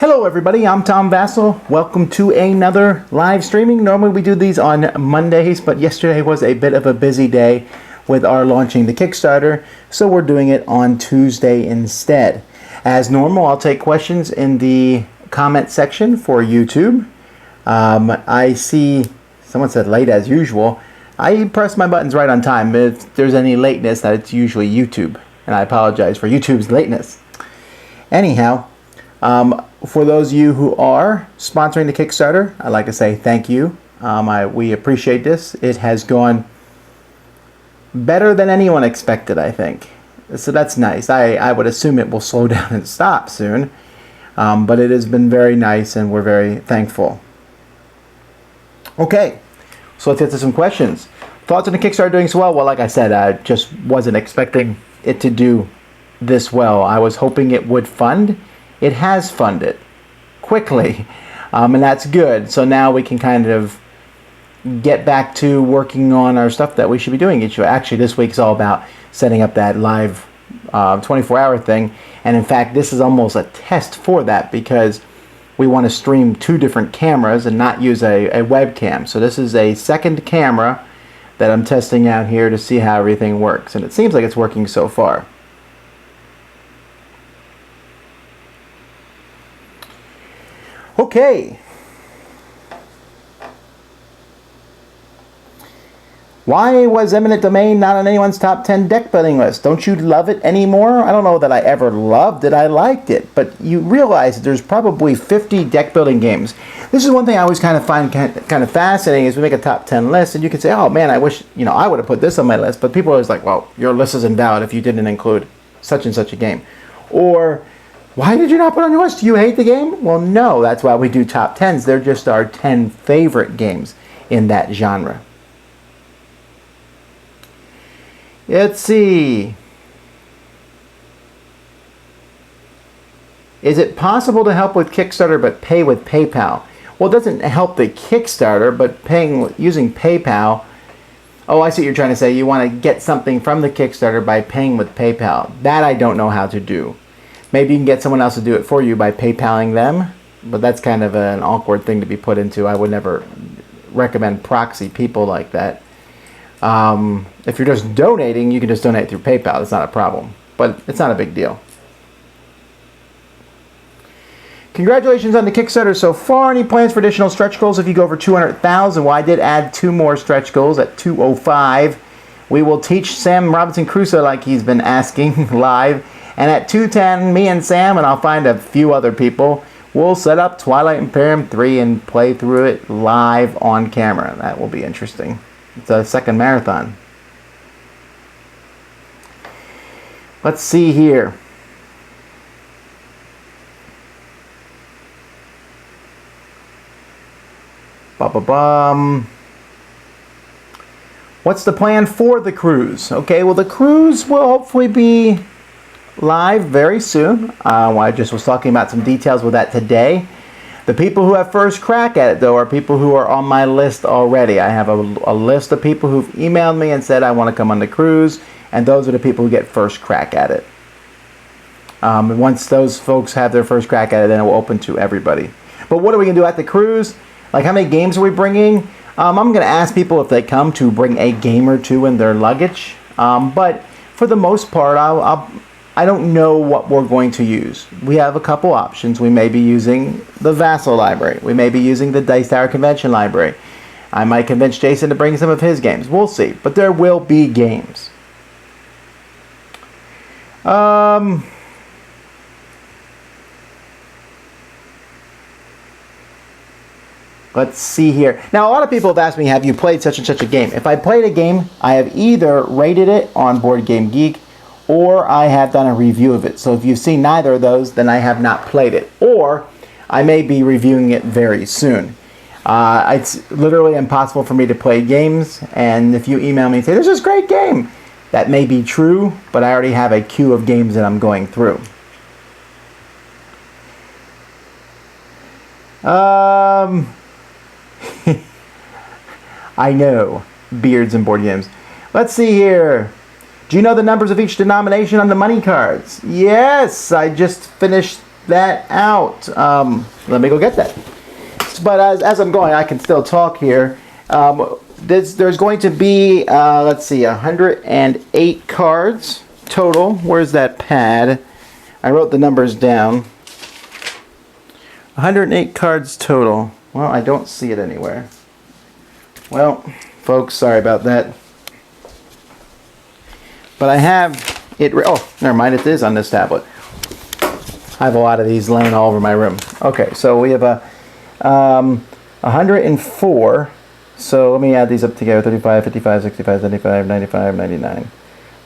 Hello everybody, I'm Tom Vasel. Welcome to another live streaming. Normally we do these on Mondays, but yesterday was a bit of a busy day with our launching the Kickstarter, so we're doing it on Tuesday instead. As normal, I'll take questions in the comment section for YouTube. I see someone said late as usual. I press my buttons right on time. If there's any lateness, that it's usually YouTube, and I apologize for YouTube's lateness. Anyhow, for those of you who are sponsoring the Kickstarter, I'd like to say thank you. We appreciate this. It has gone better than anyone expected, I think. So that's nice. I would assume it will slow down and stop soon. But it has been very nice and we're very thankful. Okay, so let's get to some questions. Thoughts on the Kickstarter doing so well? Well, like I said, I just wasn't expecting it to do this well. I was hoping it would fund. It has funded quickly, and that's good. So now we can kind of get back to working on our stuff that we should be doing each week. Actually, this week's all about setting up that live 24-hour thing. And in fact, this is almost a test for that because we want to stream two different cameras and not use a webcam. So this is a second camera that I'm testing out here to see how everything works. And it seems like it's working so far. Okay. Why was Eminent Domain not on anyone's top 10 deck building list? Don't you love it anymore? I don't know that I ever loved it. I liked it. But you realize that there's probably 50 deck building games. This is one thing I always kind of find kind of fascinating is we make a top 10 list and you can say, oh man, I wish, I would have put this on my list. But people are always like, well, your list is invalid if you didn't include such and such a game. Or, why did you not put on your list? Do you hate the game? Well, no, that's why we do top 10s. They're just our 10 favorite games in that genre. Let's see. Is it possible to help with Kickstarter but pay with PayPal? Well, it doesn't help the Kickstarter, but using PayPal. Oh, I see what you're trying to say. You want to get something from the Kickstarter by paying with PayPal. That I don't know how to do. Maybe you can get someone else to do it for you by PayPaling them, but that's kind of an awkward thing to be put into. I would never recommend proxy people like that. If you're just donating, you can just donate through PayPal. It's not a problem, but it's not a big deal. Congratulations on the Kickstarter so far. Any plans for additional stretch goals if you go over 200,000? Well, I did add 2 more stretch goals at 205. We will teach Sam Robinson Crusoe like he's been asking live. And at 210, me and Sam, and I'll find a few other people, we'll set up Twilight Imperium 3 and play through it live on camera. That will be interesting. It's a second marathon. Let's see here. Ba-ba-bum. What's the plan for the cruise? Okay, well the cruise will hopefully be live very soon. I just was talking about some details with that today. The people who have first crack at it, though, are people who are on my list already. I have a list of people who've emailed me and said, I want to come on the cruise, and those are the people who get first crack at it. And once those folks have their first crack at it, then it will open to everybody. But what are we going to do at the cruise? Like, how many games are we bringing? I'm going to ask people if they come to bring a game or two in their luggage. But for the most part, I don't know what we're going to use. We have a couple options. We may be using the Vasel library. We may be using the Dice Tower Convention library. I might convince Jason to bring some of his games. We'll see. But there will be games. Let's see here. Now, a lot of people have asked me, have you played such and such a game? If I played a game, I have either rated it on Board Game Geek or I have done a review of it. So if you've seen neither of those, then I have not played it. Or I may be reviewing it very soon. It's literally impossible for me to play games. And if you email me and say, there's this great game, that may be true, but I already have a queue of games that I'm going through. I know. Beards and board games. Let's see here. Do you know the numbers of each denomination on the money cards? Yes, I just finished that out. Let me go get that. But as I'm going, I can still talk here. There's going to be, let's see, 108 cards total. Where's that pad? I wrote the numbers down. 108 cards total. Well, I don't see it anywhere. Well, folks, sorry about that. But I have it. Oh, never mind. It is on this tablet. I have a lot of these laying all over my room. Okay, so we have 104. So let me add these up together. 35, 55, 65, 75, 95, 99.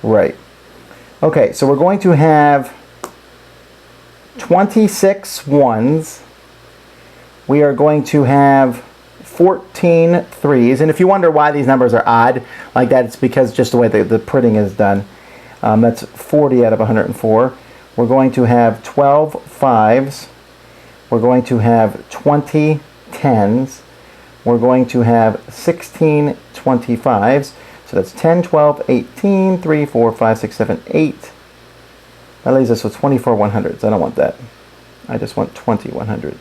Right. Okay, so we're going to have 26 ones. We are going to have 14 threes. And if you wonder why these numbers are odd like that, it's because just the way the printing is done. That's 40 out of 104. We're going to have 12 fives. We're going to have 20 tens. We're going to have 16 25s. So that's 10, 12, 18, 3, 4, 5, 6, 7, 8. That leaves us with 24 100s. I don't want that. I just want 20 100s.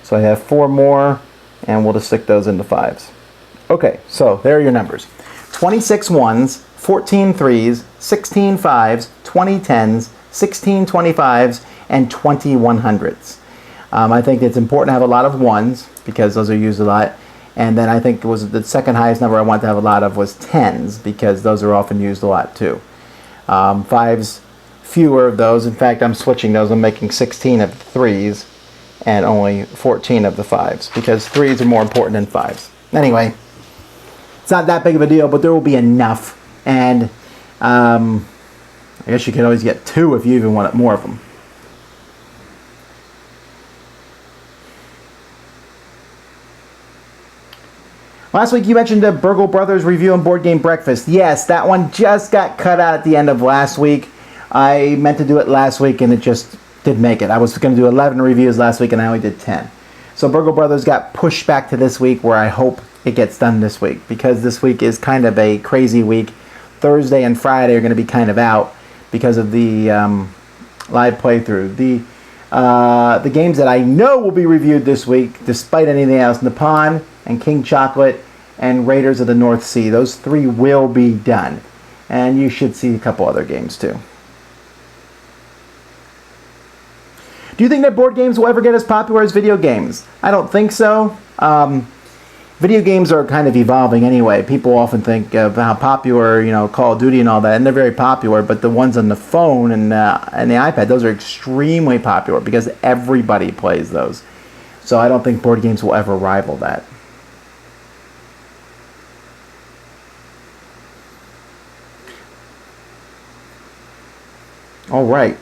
So I have 4 more, and we'll just stick those into fives. Okay, so there are your numbers. 26 ones, 14 threes, 16 fives, 20 tens, 16 25s, and 20 100s. I think it's important to have a lot of ones because those are used a lot. And then I think it was the second highest number I want to have a lot of was tens because those are often used a lot too. Fives, fewer of those. In fact, I'm switching those. I'm making 16 of the threes and only 14 of the fives because threes are more important than fives. Anyway, it's not that big of a deal, but there will be enough. And I guess you can always get 2 if you even want more of them. Last week you mentioned the Burgle Brothers review on Board Game Breakfast. Yes, that one just got cut out at the end of last week. I meant to do it last week and it just didn't make it. I was going to do 11 reviews last week and I only did 10. So Burgle Brothers got pushed back to this week where I hope it gets done this week because this week is kind of a crazy week. Thursday and Friday are going to be kind of out because of the live playthrough. The games that I know will be reviewed this week, despite anything else, Nippon and King Chocolate and Raiders of the North Sea. Those 3 will be done. And you should see a couple other games too. Do you think that board games will ever get as popular as video games? I don't think so. Video games are kind of evolving anyway. People often think of how popular, Call of Duty and all that, and they're very popular, but the ones on the phone and the iPad, those are extremely popular because everybody plays those. So I don't think board games will ever rival that. All right.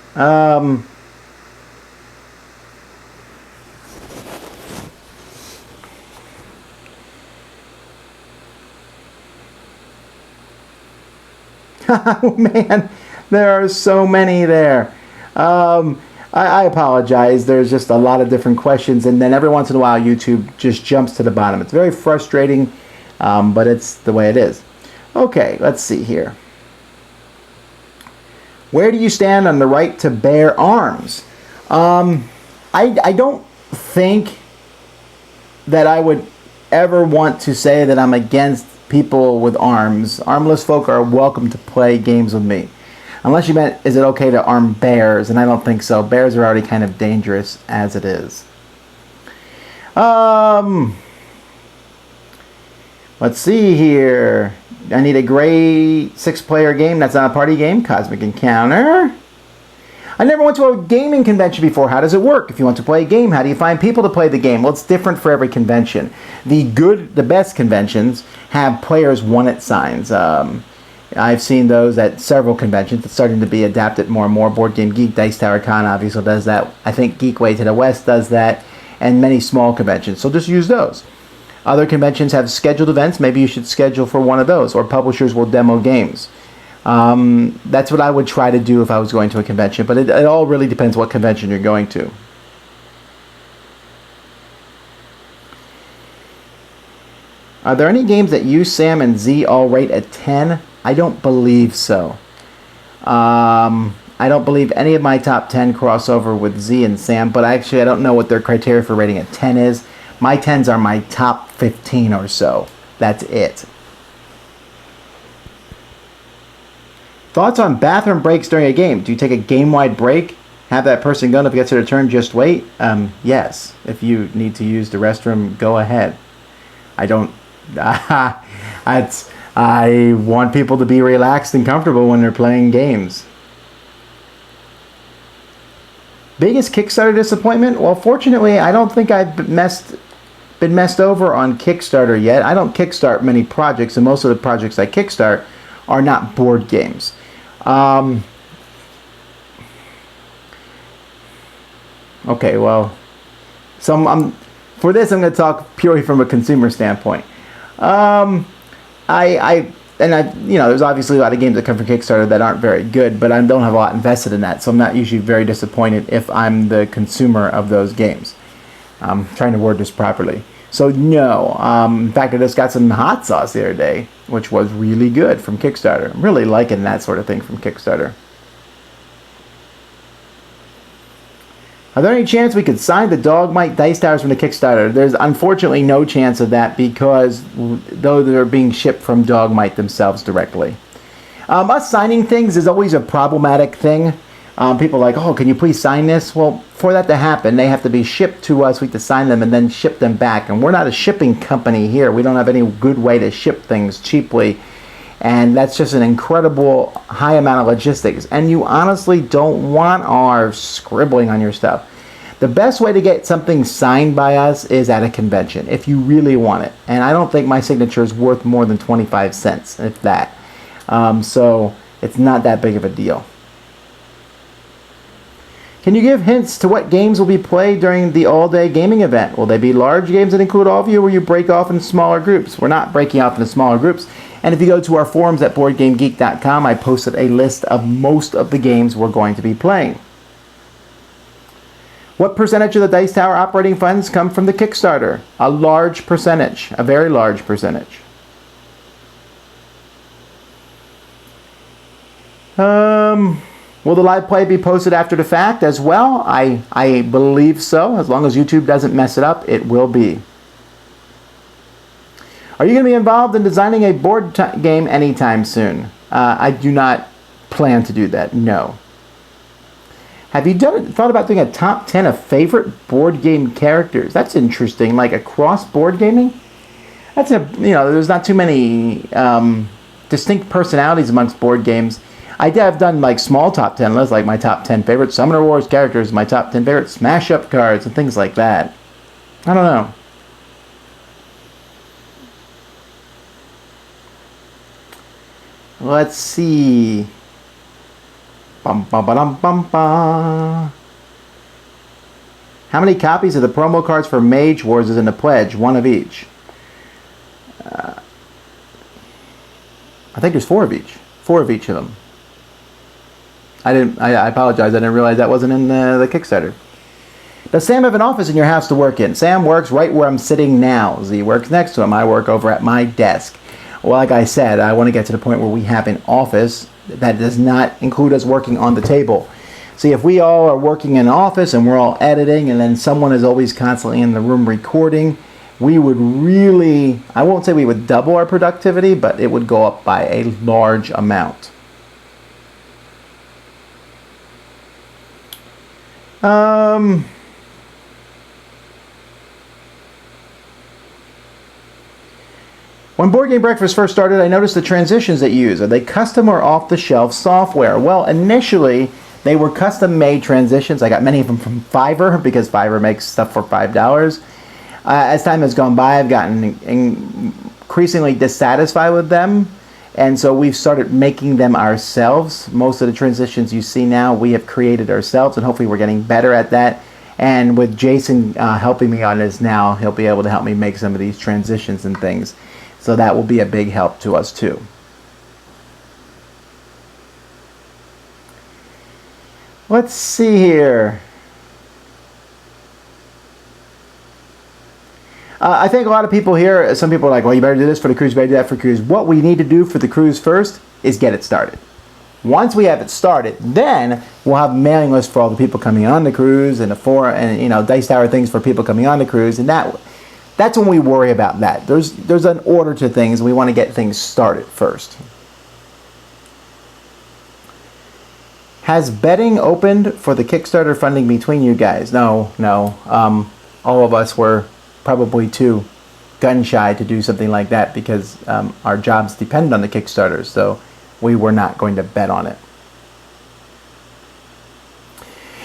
Oh man, there are so many there. I apologize. There's just a lot of different questions, and then every once in a while YouTube just jumps to the bottom. It's very frustrating, but it's the way it is. Okay, let's see here. Where do you stand on the right to bear arms? I don't think that I would ever want to say that I'm against people with arms. Armless folk are welcome to play games with me. Unless you meant, is it okay to arm bears? And I don't think so. Bears are already kind of dangerous as it is. Let's see here. I need a great 6-player game that's not a party game. Cosmic Encounter. I never went to a gaming convention before. How does it work? If you want to play a game, how do you find people to play the game? Well, it's different for every convention. The best conventions have players want-it signs. I've seen those at several conventions. It's starting to be adapted more and more. Board Game Geek, Dice Tower Con obviously does that. I think Geekway to the West does that, and many small conventions. So just use those. Other conventions have scheduled events. Maybe you should schedule for one of those, or publishers will demo games. That's what I would try to do if I was going to a convention, but it all really depends what convention you're going to. Are there any games that you, Sam, and Z all rate at 10? I don't believe so. I I don't believe any of my top 10 crossover with Z and Sam, but actually I don't know what their criteria for rating a 10 is. My 10s are my top 15 or so. That's it. Thoughts on bathroom breaks during a game? Do you take a game-wide break? Have that person go, and if it gets their turn, just wait? Yes. If you need to use the restroom, go ahead. I don't... I want people to be relaxed and comfortable when they're playing games. Biggest Kickstarter disappointment? Well, fortunately, I don't think I've been messed over on Kickstarter yet. I don't kickstart many projects, and most of the projects I kickstart are not board games. Okay, well, for this I'm going to talk purely from a consumer standpoint. There's obviously a lot of games that come from Kickstarter that aren't very good, but I don't have a lot invested in that, so I'm not usually very disappointed if I'm the consumer of those games. I'm trying to word this properly. So no, in fact, I just got some hot sauce the other day, which was really good from Kickstarter. I'm really liking that sort of thing from Kickstarter. Are there any chance we could sign the Dogmite Dice Towers from the Kickstarter? There's unfortunately no chance of that because though they're being shipped from Dogmite themselves directly. Us signing things is always a problematic thing. People are like, oh, can you please sign this? Well, for that to happen, they have to be shipped to us. We have to sign them and then ship them back. And we're not a shipping company here. We don't have any good way to ship things cheaply. And that's just an incredible high amount of logistics. And you honestly don't want our scribbling on your stuff. The best way to get something signed by us is at a convention, if you really want it. And I don't think my signature is worth more than 25 cents, if that. So it's not that big of a deal. Can you give hints to what games will be played during the all-day gaming event? Will they be large games that include all of you, or will you break off in smaller groups? We're not breaking off into smaller groups. And if you go to our forums at BoardGameGeek.com, I posted a list of most of the games we're going to be playing. What percentage of the Dice Tower operating funds come from the Kickstarter? A large percentage, a very large percentage. Will the live play be posted after the fact as well? I believe so. As long as YouTube doesn't mess it up, it will be. Are you going to be involved in designing a board game anytime soon? I do not plan to do that, no. Have you thought about doing a top 10 of favorite board game characters? That's interesting, like across board gaming. That's there's not too many distinct personalities amongst board games. I've done like small top 10 lists, like my top 10 favorite Summoner Wars characters, my top 10 favorite Smash Up cards, and things like that. I don't know. Let's see. Bum, bum, ba-dum, bum, ba. How many copies of the promo cards for Mage Wars is in the pledge? One of each. I think there's 4 of each. 4 of each of them. I apologize. I didn't realize that wasn't in the Kickstarter. Does Sam have an office in your house to work in? Sam works right where I'm sitting now. Z works next to him. I work over at my desk. Well, like I said, I want to get to the point where we have an office that does not include us working on the table. See, if we all are working in an office and we're all editing and then someone is always constantly in the room recording, we would really, I won't say we would double our productivity, but it would go up by a large amount. When Board Game Breakfast first started, I noticed the transitions that you use. Are they custom or off-the-shelf software? Well, initially, they were custom-made transitions. I got many of them from Fiverr because Fiverr makes stuff for $5. As time has gone by, I've gotten increasingly dissatisfied with them, and so we've started making them ourselves. Most of the transitions you see now, we have created ourselves, and hopefully we're getting better at that. And with Jason helping me on this now, he'll be able to help me make some of these transitions and things. So that will be a big help to us too. Let's see here. I think a lot of people here, some people are like, well, you better do this for the cruise, you better do that for the cruise. What we need to do for the cruise first is get it started. Once we have it started, then we'll have mailing lists for all the people coming on the cruise and the forum, and Dice Tower things for people coming on the cruise, and that's when we worry about that. There's an order to things. We want to get things started first. Has betting opened for the Kickstarter funding between you guys? No. All of us were probably too gun shy to do something like that because our jobs depend on the Kickstarter, so we were not going to bet on it.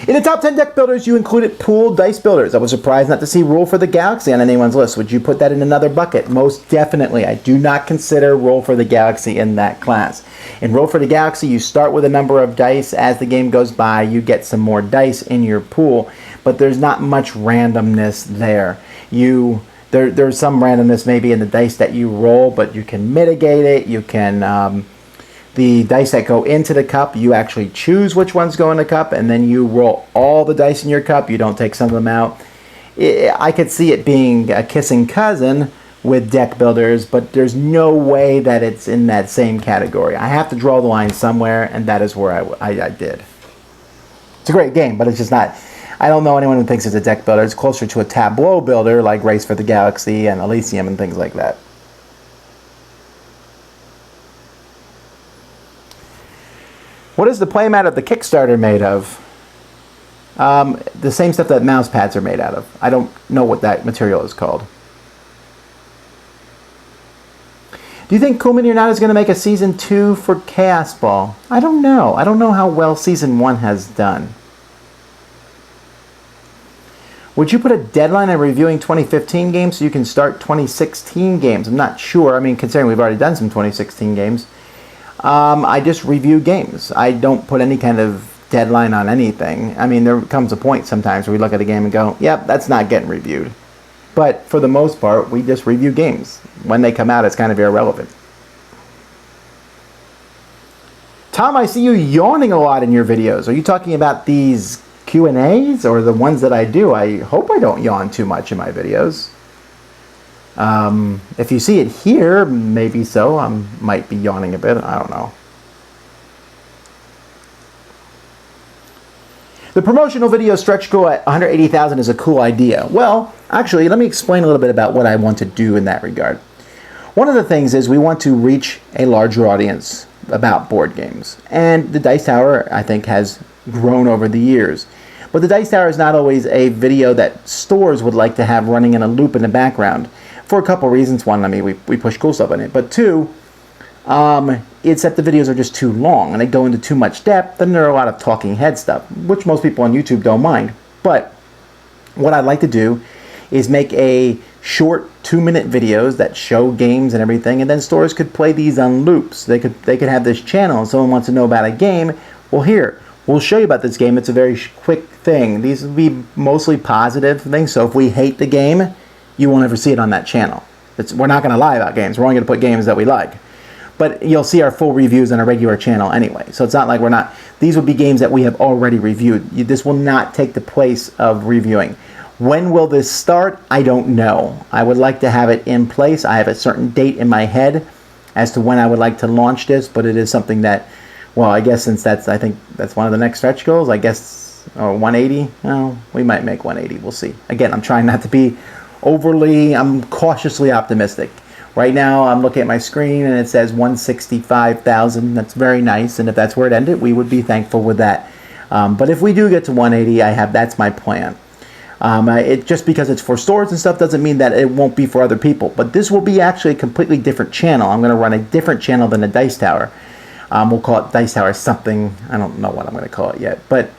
In the top 10 deck builders, you included pooled dice builders. I was surprised not to see Roll for the Galaxy on anyone's list. Would you put that in another bucket? Most definitely. I do not consider Roll for the Galaxy in that class. In Roll for the Galaxy, you start with a number of dice. As the game goes by, you get some more dice in your pool, but there's not much randomness there. There's some randomness maybe in the dice that you roll, but you can mitigate it. You can... the dice that go into the cup, you actually choose which ones go in the cup, and then you roll all the dice in your cup. You don't take some of them out. I could see it being a kissing cousin with deck builders, but there's no way that it's in that same category. I have to draw the line somewhere, and that is where I did. It's a great game, but it's just not... I don't know anyone who thinks it's a deck builder. It's closer to a tableau builder like Race for the Galaxy and Elysium and things like that. What is the playmat of the Kickstarter made of? The same stuff that mouse pads are made out of. I don't know what that material is called. Do you think Kuhlman You're Not is going to make a Season 2 for Chaos Ball? I don't know. I don't know how well Season 1 has done. Would you put a deadline on reviewing 2015 games so you can start 2016 games? I'm not sure. I mean, considering we've already done some 2016 games. I just review games. I don't put any kind of deadline on anything. I mean, there comes a point sometimes where we look at a game and go, yep, that's not getting reviewed. But for the most part, we just review games. When they come out, it's kind of irrelevant. Tom, I see you yawning a lot in your videos. Are you talking about these Q&As or the ones that I do? I hope I don't yawn too much in my videos. If you see it here, maybe so. I might be yawning a bit. I don't know. The promotional video stretch goal at 180,000 is a cool idea. Well, actually, let me explain a little bit about what I want to do in that regard. One of the things is we want to reach a larger audience about board games. And the Dice Tower, I think, has grown over the years. But the Dice Tower is not always a video that stores would like to have running in a loop in the background. For a couple reasons. One, I mean, we push cool stuff in it. But two, it's that the videos are just too long and they go into too much depth, and there are a lot of talking head stuff, which most people on YouTube don't mind. But what I'd like to do is make a short 2-minute videos that show games and everything, and then stores could play these on loops. They could have this channel, and someone wants to know about a game. Well, here, we'll show you about this game. It's a very quick thing. These will be mostly positive things, so if we hate the game, you won't ever see it on that channel. We're not going to lie about games. We're only going to put games that we like. But you'll see our full reviews on a regular channel anyway. So it's not like we're not... These would be games that we have already reviewed. This will not take the place of reviewing. When will this start? I don't know. I would like to have it in place. I have a certain date in my head as to when I would like to launch this, but it is something that... Well, I guess since I think that's one of the next stretch goals, I guess... Or 180? Well, we might make 180. We'll see. Again, I'm trying not to be... I'm cautiously optimistic. Right now, I'm looking at my screen and it says 165,000. That's very nice, and if that's where it ended, we would be thankful with that. But if we do get to 180, that's my plan. Just because it's for stores and stuff doesn't mean that it won't be for other people. But this will be actually a completely different channel. I'm going to run a different channel than the Dice Tower. We'll call it Dice Tower something. I don't know what I'm going to call it yet, but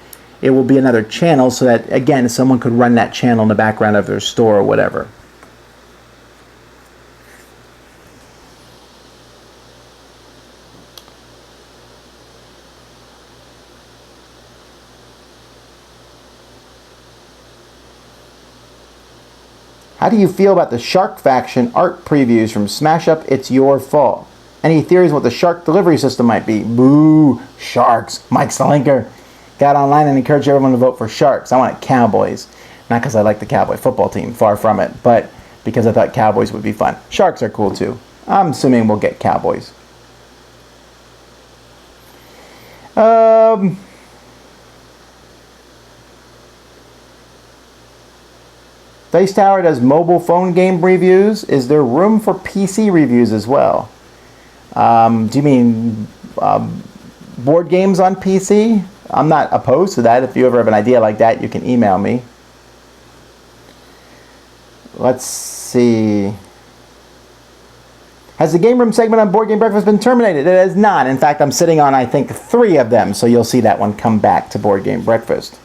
it will be another channel so that, again, someone could run that channel in the background of their store or whatever. How do you feel about the Shark Faction art previews from Smash Up It's Your Fault? Any theories what the Shark delivery system might be? Boo! Sharks! Mike Stalinker got online and encouraged everyone to vote for Sharks. I wanted Cowboys. Not because I like the Cowboy football team, far from it, but because I thought Cowboys would be fun. Sharks are cool too. I'm assuming we'll get Cowboys. Dice Tower does mobile phone game reviews. Is there room for PC reviews as well? Do you mean board games on PC? I'm not opposed to that. If you ever have an idea like that, you can email me. Let's see. Has the game room segment on Board Game Breakfast been terminated? It has not. In fact, I'm sitting on, I think, 3 of them, so you'll see that one come back to Board Game Breakfast.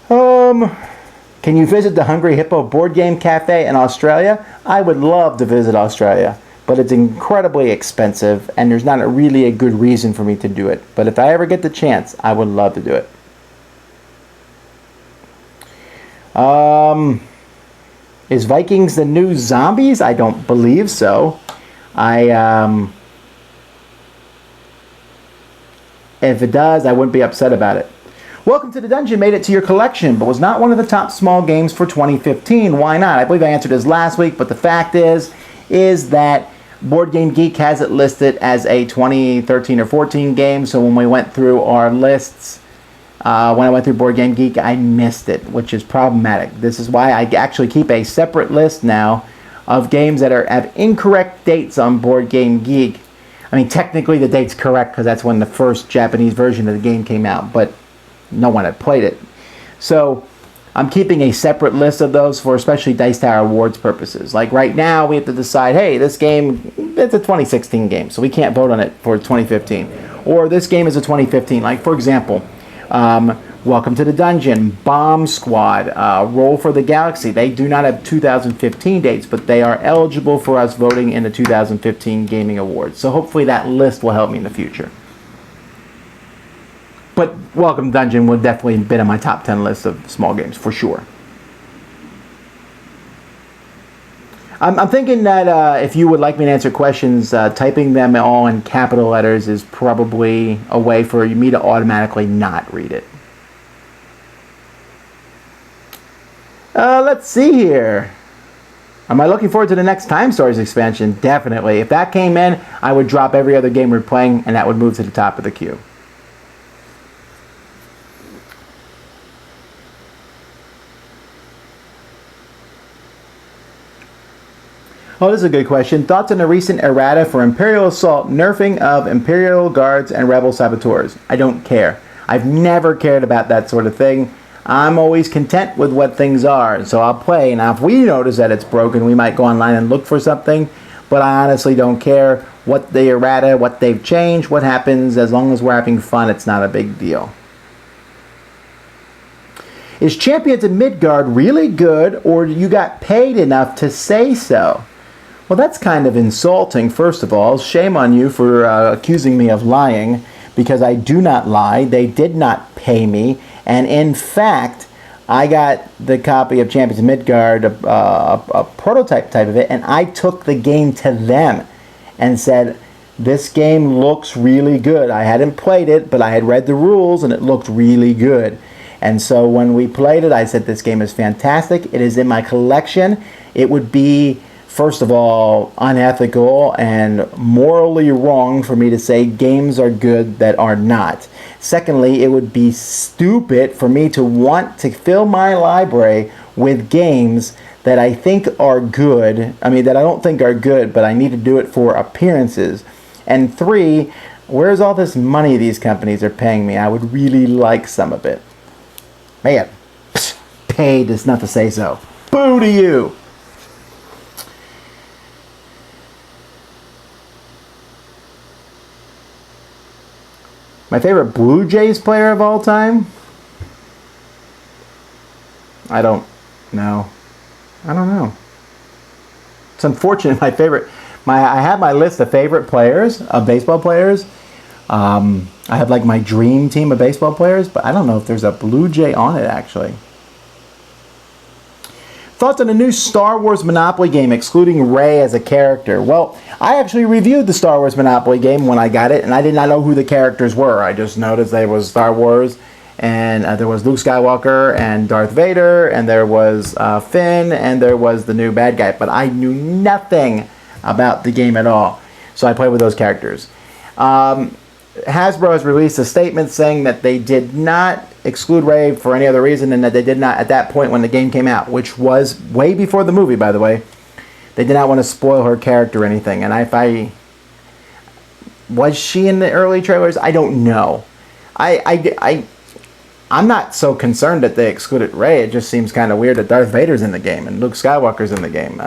Can you visit the Hungry Hippo Board Game Cafe in Australia? I would love to visit Australia, but it's incredibly expensive, and there's not really a good reason for me to do it. But if I ever get the chance, I would love to do it. Is Vikings the new zombies? I don't believe so. If it does, I wouldn't be upset about it. Welcome to the Dungeon made it to your collection, but was not one of the top small games for 2015. Why not? I believe I answered this last week, but the fact is that Board Game Geek has it listed as a 2013 or 14 game, so when we went through our lists, when I went through Board Game Geek, I missed it, which is problematic. This is why I actually keep a separate list now of games that have incorrect dates on Board Game Geek. I mean, technically the date's correct because that's when the first Japanese version of the game came out, but no one had played it. So I'm keeping a separate list of those for especially Dice Tower Awards purposes. Like right now, we have to decide, hey, this game, it's a 2016 game, so we can't vote on it for 2015. Or this game is a 2015. Like, for example, Welcome to the Dungeon, Bomb Squad, Roll for the Galaxy. They do not have 2015 dates, but they are eligible for us voting in the 2015 Gaming Awards. So hopefully that list will help me in the future. But Welcome to Dungeon would definitely have been on my top 10 list of small games, for sure. I'm thinking that if you would like me to answer questions, typing them all in capital letters is probably a way for me to automatically not read it. Let's see here. Am I looking forward to the next Time Stories expansion? Definitely. If that came in, I would drop every other game we're playing, and that would move to the top of the queue. Oh, this is a good question. Thoughts on the recent errata for Imperial Assault, nerfing of Imperial Guards and Rebel Saboteurs? I don't care. I've never cared about that sort of thing. I'm always content with what things are, so I'll play. Now, if we notice that it's broken, we might go online and look for something, but I honestly don't care what the errata, what they've changed, what happens. As long as we're having fun, it's not a big deal. Is Champions of Midgard really good, or you got paid enough to say so? Well, that's kind of insulting, first of all. Shame on you for accusing me of lying, because I do not lie. They did not pay me. And in fact, I got the copy of Champions of Midgard, a prototype type of it, and I took the game to them and said, this game looks really good. I hadn't played it, but I had read the rules, and it looked really good. And so when we played it, I said, this game is fantastic. It is in my collection. It would be, first of all, unethical and morally wrong for me to say games are good that are not. Secondly, it would be stupid for me to want to fill my library with games that I think are good. I mean, that I don't think are good, but I need to do it for appearances. And 3, where's all this money these companies are paying me? I would really like some of it. Man, paid is not to say so. Boo to you! My favorite Blue Jays player of all time? I don't know. I don't know. It's unfortunate. I have my list of favorite players, of baseball players. I have like my dream team of baseball players, but I don't know if there's a Blue Jay on it actually. Thoughts on the new Star Wars Monopoly game, excluding Rey as a character? Well, I actually reviewed the Star Wars Monopoly game when I got it, and I did not know who the characters were. I just noticed there was Star Wars, and there was Luke Skywalker, and Darth Vader, and there was Finn, and there was the new bad guy. But I knew nothing about the game at all, so I played with those characters. Hasbro has released a statement saying that they did not exclude Rey for any other reason, and that they did not, at that point when the game came out, which was way before the movie, by the way, they did not want to spoil her character or anything. And was she in the early trailers? I don't know. I'm not so concerned that they excluded Rey. It just seems kind of weird that Darth Vader's in the game and Luke Skywalker's in the game.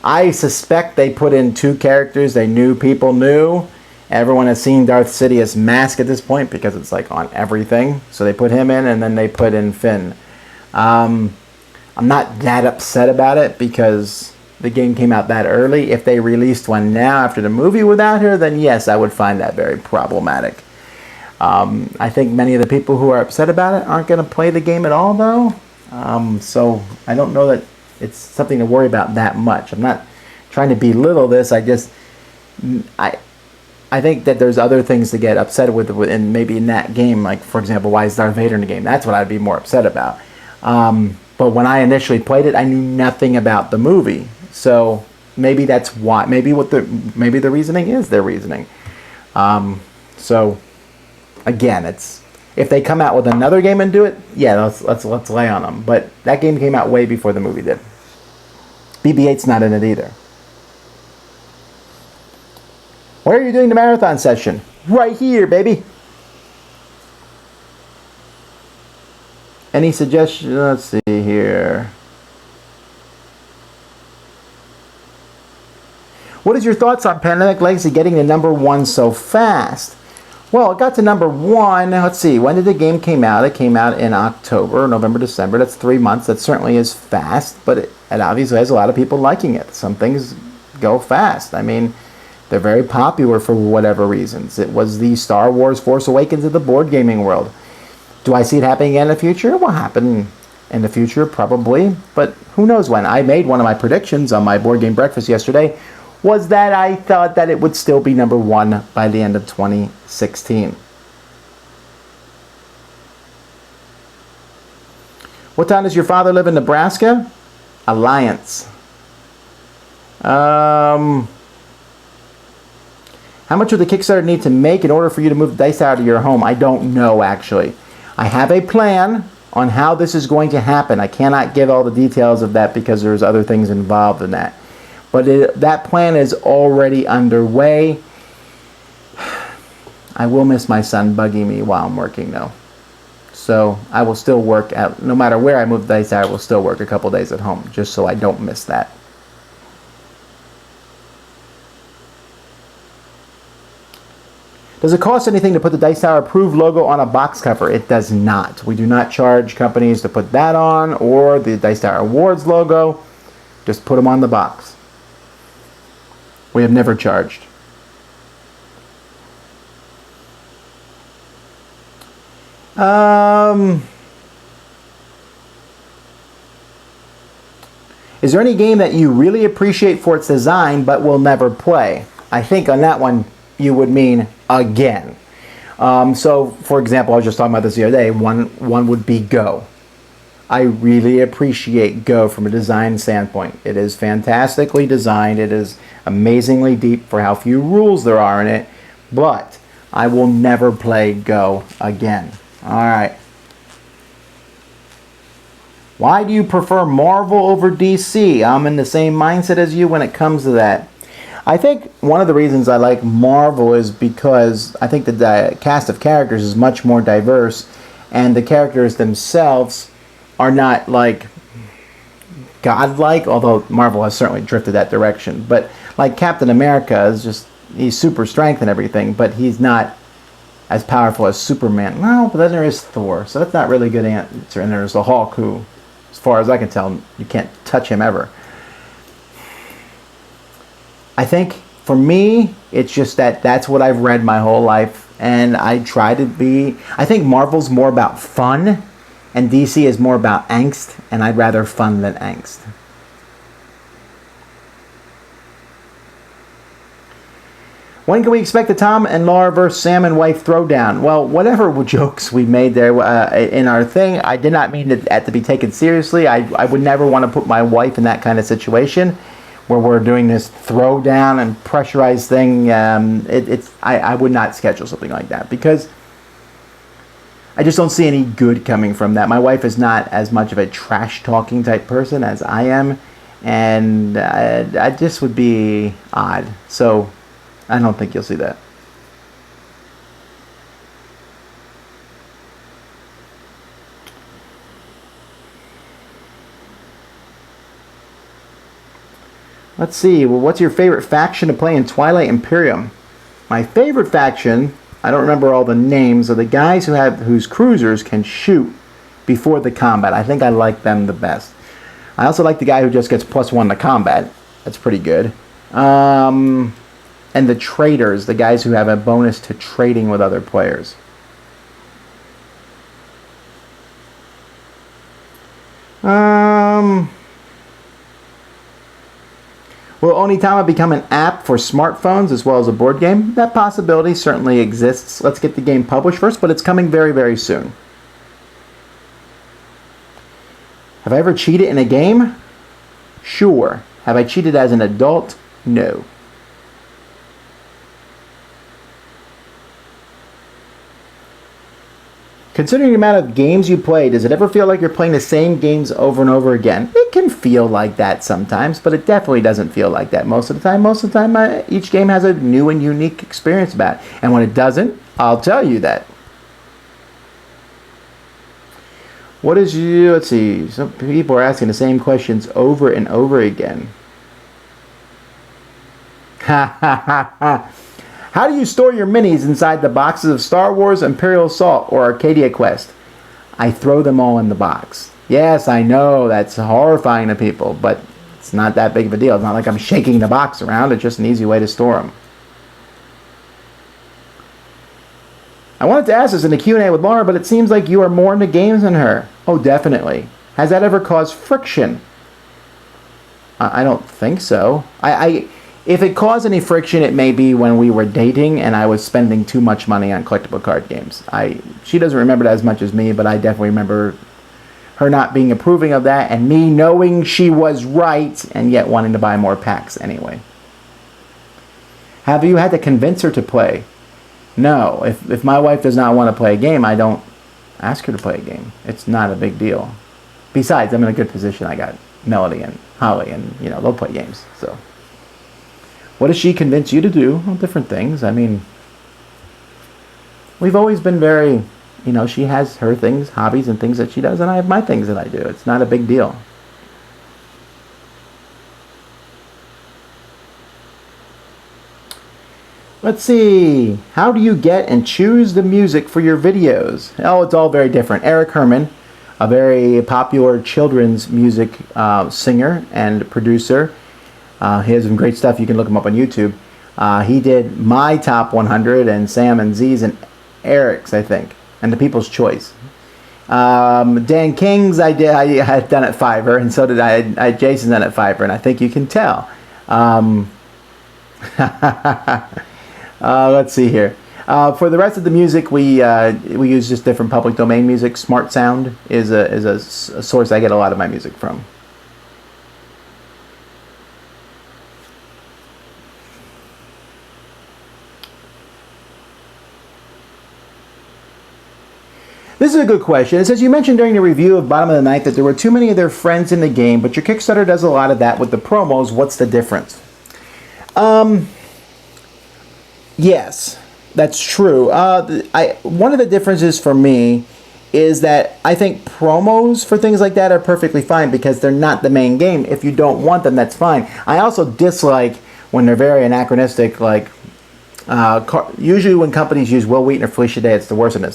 I suspect they put in two characters they knew people knew. Everyone has seen Darth Sidious' mask at this point because it's like on everything. So they put him in, and then they put in Finn. I'm not that upset about it because the game came out that early. If they released one now after the movie without her, then yes, I would find that very problematic. I think many of the people who are upset about it aren't going to play the game at all, though. So I don't know that it's something to worry about that much. I'm not trying to belittle this. I think that there's other things to get upset with, and maybe in that game, like for example, why is Darth Vader in the game? That's what I'd be more upset about. But when I initially played it, I knew nothing about the movie, so maybe that's why. Maybe the reasoning is their reasoning. So. Again, if they come out with another game and do it, yeah, let's lay on them. But that game came out way before the movie did. BB-8's not in it either. Where are you doing the marathon session? Right here, baby. Any suggestions? Let's see here. What is your thoughts on Pandemic Legacy getting to #1 so fast? Well, it got to #1. Let's see. When did the game came out? It came out in October, November, December. That's 3 months. That certainly is fast, but it obviously has a lot of people liking it. Some things go fast. I mean, they're very popular for whatever reasons. It was the Star Wars Force Awakens of the board gaming world. Do I see it happening again in the future? It will happen in the future, probably, but who knows when. I made one of my predictions on my board game breakfast yesterday, was that I thought that it would still be #1 by the end of 2016. What town does your father live in, Nebraska? Alliance. How much would the Kickstarter need to make in order for you to move the dice out of your home? I don't know, actually. I have a plan on how this is going to happen. I cannot give all the details of that because there's other things involved in that. But that plan is already underway. I will miss my son bugging me while I'm working, though. So I will still work at, no matter where I move the dice out, I will still work a couple days at home, just so I don't miss that. Does it cost anything to put the Dice Tower approved logo on a box cover? It does not. We do not charge companies to put that on, or the Dice Tower Awards logo. Just put them on the box. We have never charged. Is there any game that you really appreciate for its design but will never play? I think on that one you would mean again. So, for example, I was just talking about this the other day. One would be Go. I really appreciate Go from a design standpoint. It is fantastically designed. It is amazingly deep for how few rules there are in it. But I will never play Go again. All right. Why do you prefer Marvel over DC? I'm in the same mindset as you when it comes to that. I think one of the reasons I like Marvel is because I think the cast of characters is much more diverse, and the characters themselves are not like godlike, although Marvel has certainly drifted that direction. But like Captain America is just, he's super strength and everything, but he's not as powerful as Superman. No, but then there is Thor, so that's not really a good answer. And there's the Hulk, who, as far as I can tell, you can't touch him ever. I think for me, it's just that that's what I've read my whole life, and I try to be. I think Marvel's more about fun, and DC is more about angst, and I'd rather fun than angst. When can we expect the Tom and Laura vs. Sam and Wife throwdown? Well, whatever jokes we made there in our thing, I did not mean that to be taken seriously. I would never want to put my wife in that kind of situation. where we're doing this throwdown and pressurized thing. I would not schedule something like that because I just don't see any good coming from that. My wife is not as much of a trash talking type person as I am, and I just would be odd. So I don't think you'll see that. Let's see. Well, what's your favorite faction to play in Twilight Imperium? My favorite faction, I don't remember all the names, are the guys whose cruisers can shoot before the combat. I think I like them the best. I also like the guy who just gets +1 to combat. That's pretty good. And the traders, the guys who have a bonus to trading with other players. Will Onitama become an app for smartphones as well as a board game? That possibility certainly exists. Let's get the game published first, but it's coming very, very soon. Have I ever cheated in a game? Sure. Have I cheated as an adult? No. Considering the amount of games you play, does it ever feel like you're playing the same games over and over again? It can feel like that sometimes, but it definitely doesn't feel like that most of the time. Most of the time, each game has a new and unique experience about it. And when it doesn't, I'll tell you that. What is you? Let's see. Some people are asking the same questions over and over again. Ha ha ha ha. How do you store your minis inside the boxes of Star Wars, Imperial Assault, or Arcadia Quest? I throw them all in the box. Yes, I know that's horrifying to people, but it's not that big of a deal. It's not like I'm shaking the box around. It's just an easy way to store them. I wanted to ask this in the Q&A with Laura, but it seems like you are more into games than her. Oh, definitely. Has that ever caused friction? I don't think so. If it caused any friction, it may be when we were dating and I was spending too much money on collectible card games. She doesn't remember that as much as me, but I definitely remember her not being approving of that and me knowing she was right and yet wanting to buy more packs anyway. Have you had to convince her to play? No. If my wife does not want to play a game, I don't ask her to play a game. It's not a big deal. Besides, I'm in a good position. I got Melody and Holly and, they'll play games, so... What does she convince you to do? Well, different things. I mean, we've always been very, she has her things, hobbies and things that she does, and I have my things that I do. It's not a big deal. Let's see. How do you get and choose the music for your videos? Oh, it's all very different. Eric Herman, a very popular children's music singer and producer, he has some great stuff. You can look him up on YouTube. He did my top 100 and Sam and Z's and Eric's, I think, and the People's Choice. Dan King's I had done at Fiverr, and so did I Jason's done at Fiverr, and I think you can tell. Let's see here. For the rest of the music, we use just different public domain music. Smart Sound is a source I get a lot of my music from. This is a good question. It says, you mentioned during the review of Bottom of the Ninth that there were too many of their friends in the game, but your Kickstarter does a lot of that with the promos. What's the difference? Yes, that's true. One of the differences for me is that I think promos for things like that are perfectly fine because they're not the main game. If you don't want them, that's fine. I also dislike when they're very anachronistic, like usually when companies use Will Wheaton or Felicia Day, it's the worst. And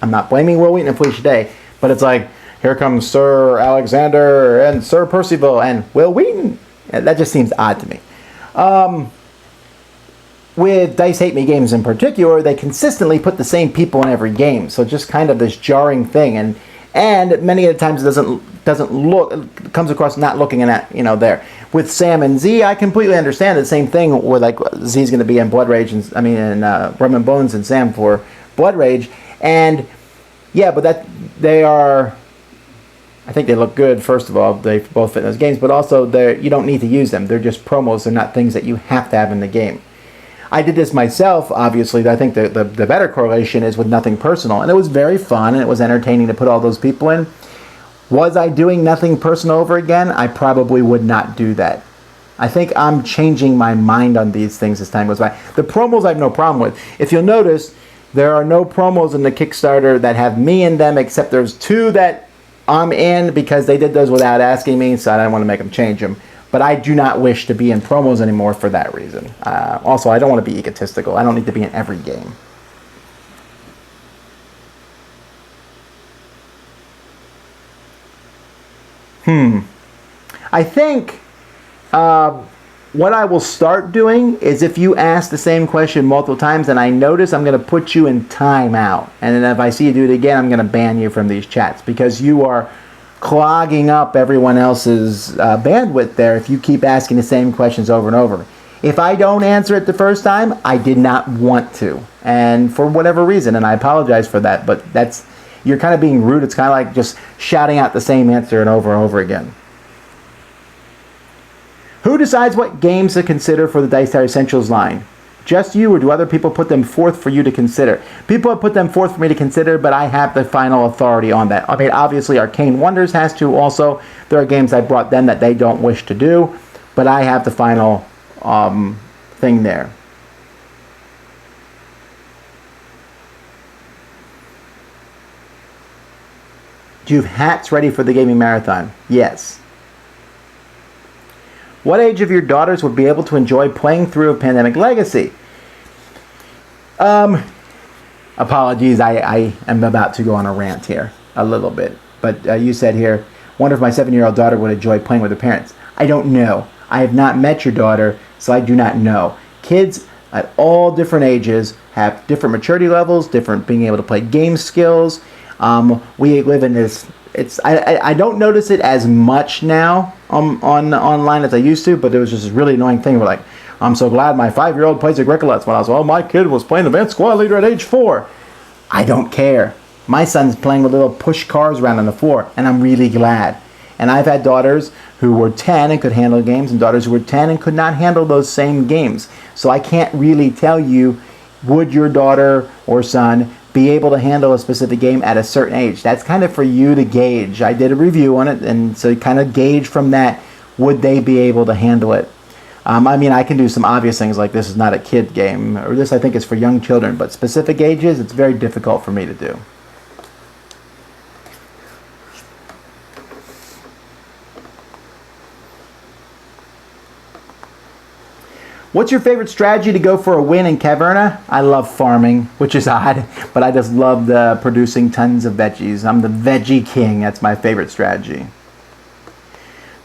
I'm not blaming Will Wheaton and Felicia Day, but it's like, here comes Sir Alexander and Sir Percival and Will Wheaton. That just seems odd to me. With Dice Hate Me games in particular, they consistently put the same people in every game, so just kind of this jarring thing, and many of the times it doesn't comes across not looking at there. With Sam and Z, I completely understand the same thing where like Z's going to be in Blood Rage and Rum and Bones and Sam for Blood Rage, and yeah, but that they are. I think they look good, first of all. They both fit in those games, but also you don't need to use them. They're just promos. They're not things that you have to have in the game. I did this myself, obviously. I think the better correlation is with Nothing Personal. And it was very fun, and it was entertaining to put all those people in. Was I doing Nothing Personal over again? I probably would not do that. I think I'm changing my mind on these things as time goes by. The promos I have no problem with. If you'll notice, there are no promos in the Kickstarter that have me in them, except there's 2 that I'm in because they did those without asking me, so I don't want to make them change them. But I do not wish to be in promos anymore for that reason. Also, I don't want to be egotistical. I don't need to be in every game. I think what I will start doing is if you ask the same question multiple times and I notice, I'm going to put you in timeout. And then if I see you do it again, I'm going to ban you from these chats because you are clogging up everyone else's bandwidth there if you keep asking the same questions over and over. If I don't answer it the first time, I did not want to. And for whatever reason, and I apologize for that, but you're kind of being rude. It's kind of like just shouting out the same answer and over again. Who decides what games to consider for the Dice Tower Essentials line? Just you, or do other people put them forth for you to consider? People have put them forth for me to consider, but I have the final authority on that. I mean, obviously, Arcane Wonders has to also. There are games I brought them that they don't wish to do, but I have the final thing there. Do you have hats ready for the gaming marathon? Yes. What age of your daughters would be able to enjoy playing through a Pandemic Legacy? Apologies, I am about to go on a rant here a little bit. But you said here, wonder if my 7-year-old daughter would enjoy playing with her parents. I don't know. I have not met your daughter, so I do not know. Kids at all different ages have different maturity levels, different being able to play game skills. We live in this. I don't notice it as much now on online as I used to, but it was just a really annoying thing. We're like, I'm so glad my 5-year-old plays Agricola. When I was, well, my kid was playing Advanced Squad Leader at age 4. I don't care. My son's playing with little push cars around on the floor, and I'm really glad. And I've had daughters who were 10 and could handle games, and daughters who were 10 and could not handle those same games. So I can't really tell you, would your daughter or son be able to handle a specific game at a certain age? That's kind of for you to gauge. I did a review on it, and so you kind of gauge from that, would they be able to handle it? I mean, I can do some obvious things like this is not a kid game, or this I think is for young children, but specific ages, it's very difficult for me to do. What's your favorite strategy to go for a win in Caverna? I love farming, which is odd, but I just love producing tons of veggies. I'm the veggie king. That's my favorite strategy.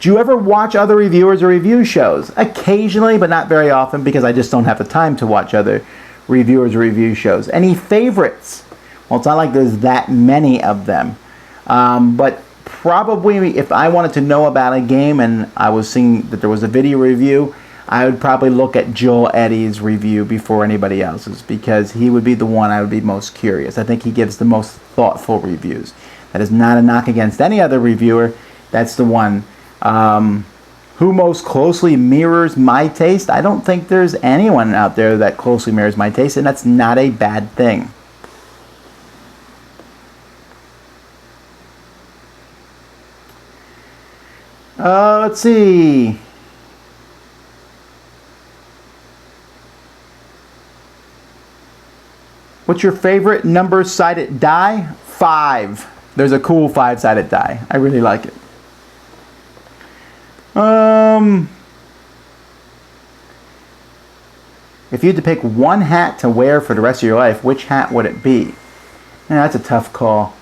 Do you ever watch other reviewers or review shows? Occasionally, but not very often because I just don't have the time to watch other reviewers or review shows. Any favorites? Well, it's not like there's that many of them. But probably if I wanted to know about a game and I was seeing that there was a video review, I would probably look at Joel Eddy's review before anybody else's because he would be the one I would be most curious. I think he gives the most thoughtful reviews. That is not a knock against any other reviewer. That's the one. Who most closely mirrors my taste? I don't think there's anyone out there that closely mirrors my taste, and that's not a bad thing. Let's see. What's your favorite number-sided die? 5. There's a cool 5-sided die. I really like it. If you had to pick one hat to wear for the rest of your life, which hat would it be? That's a tough call.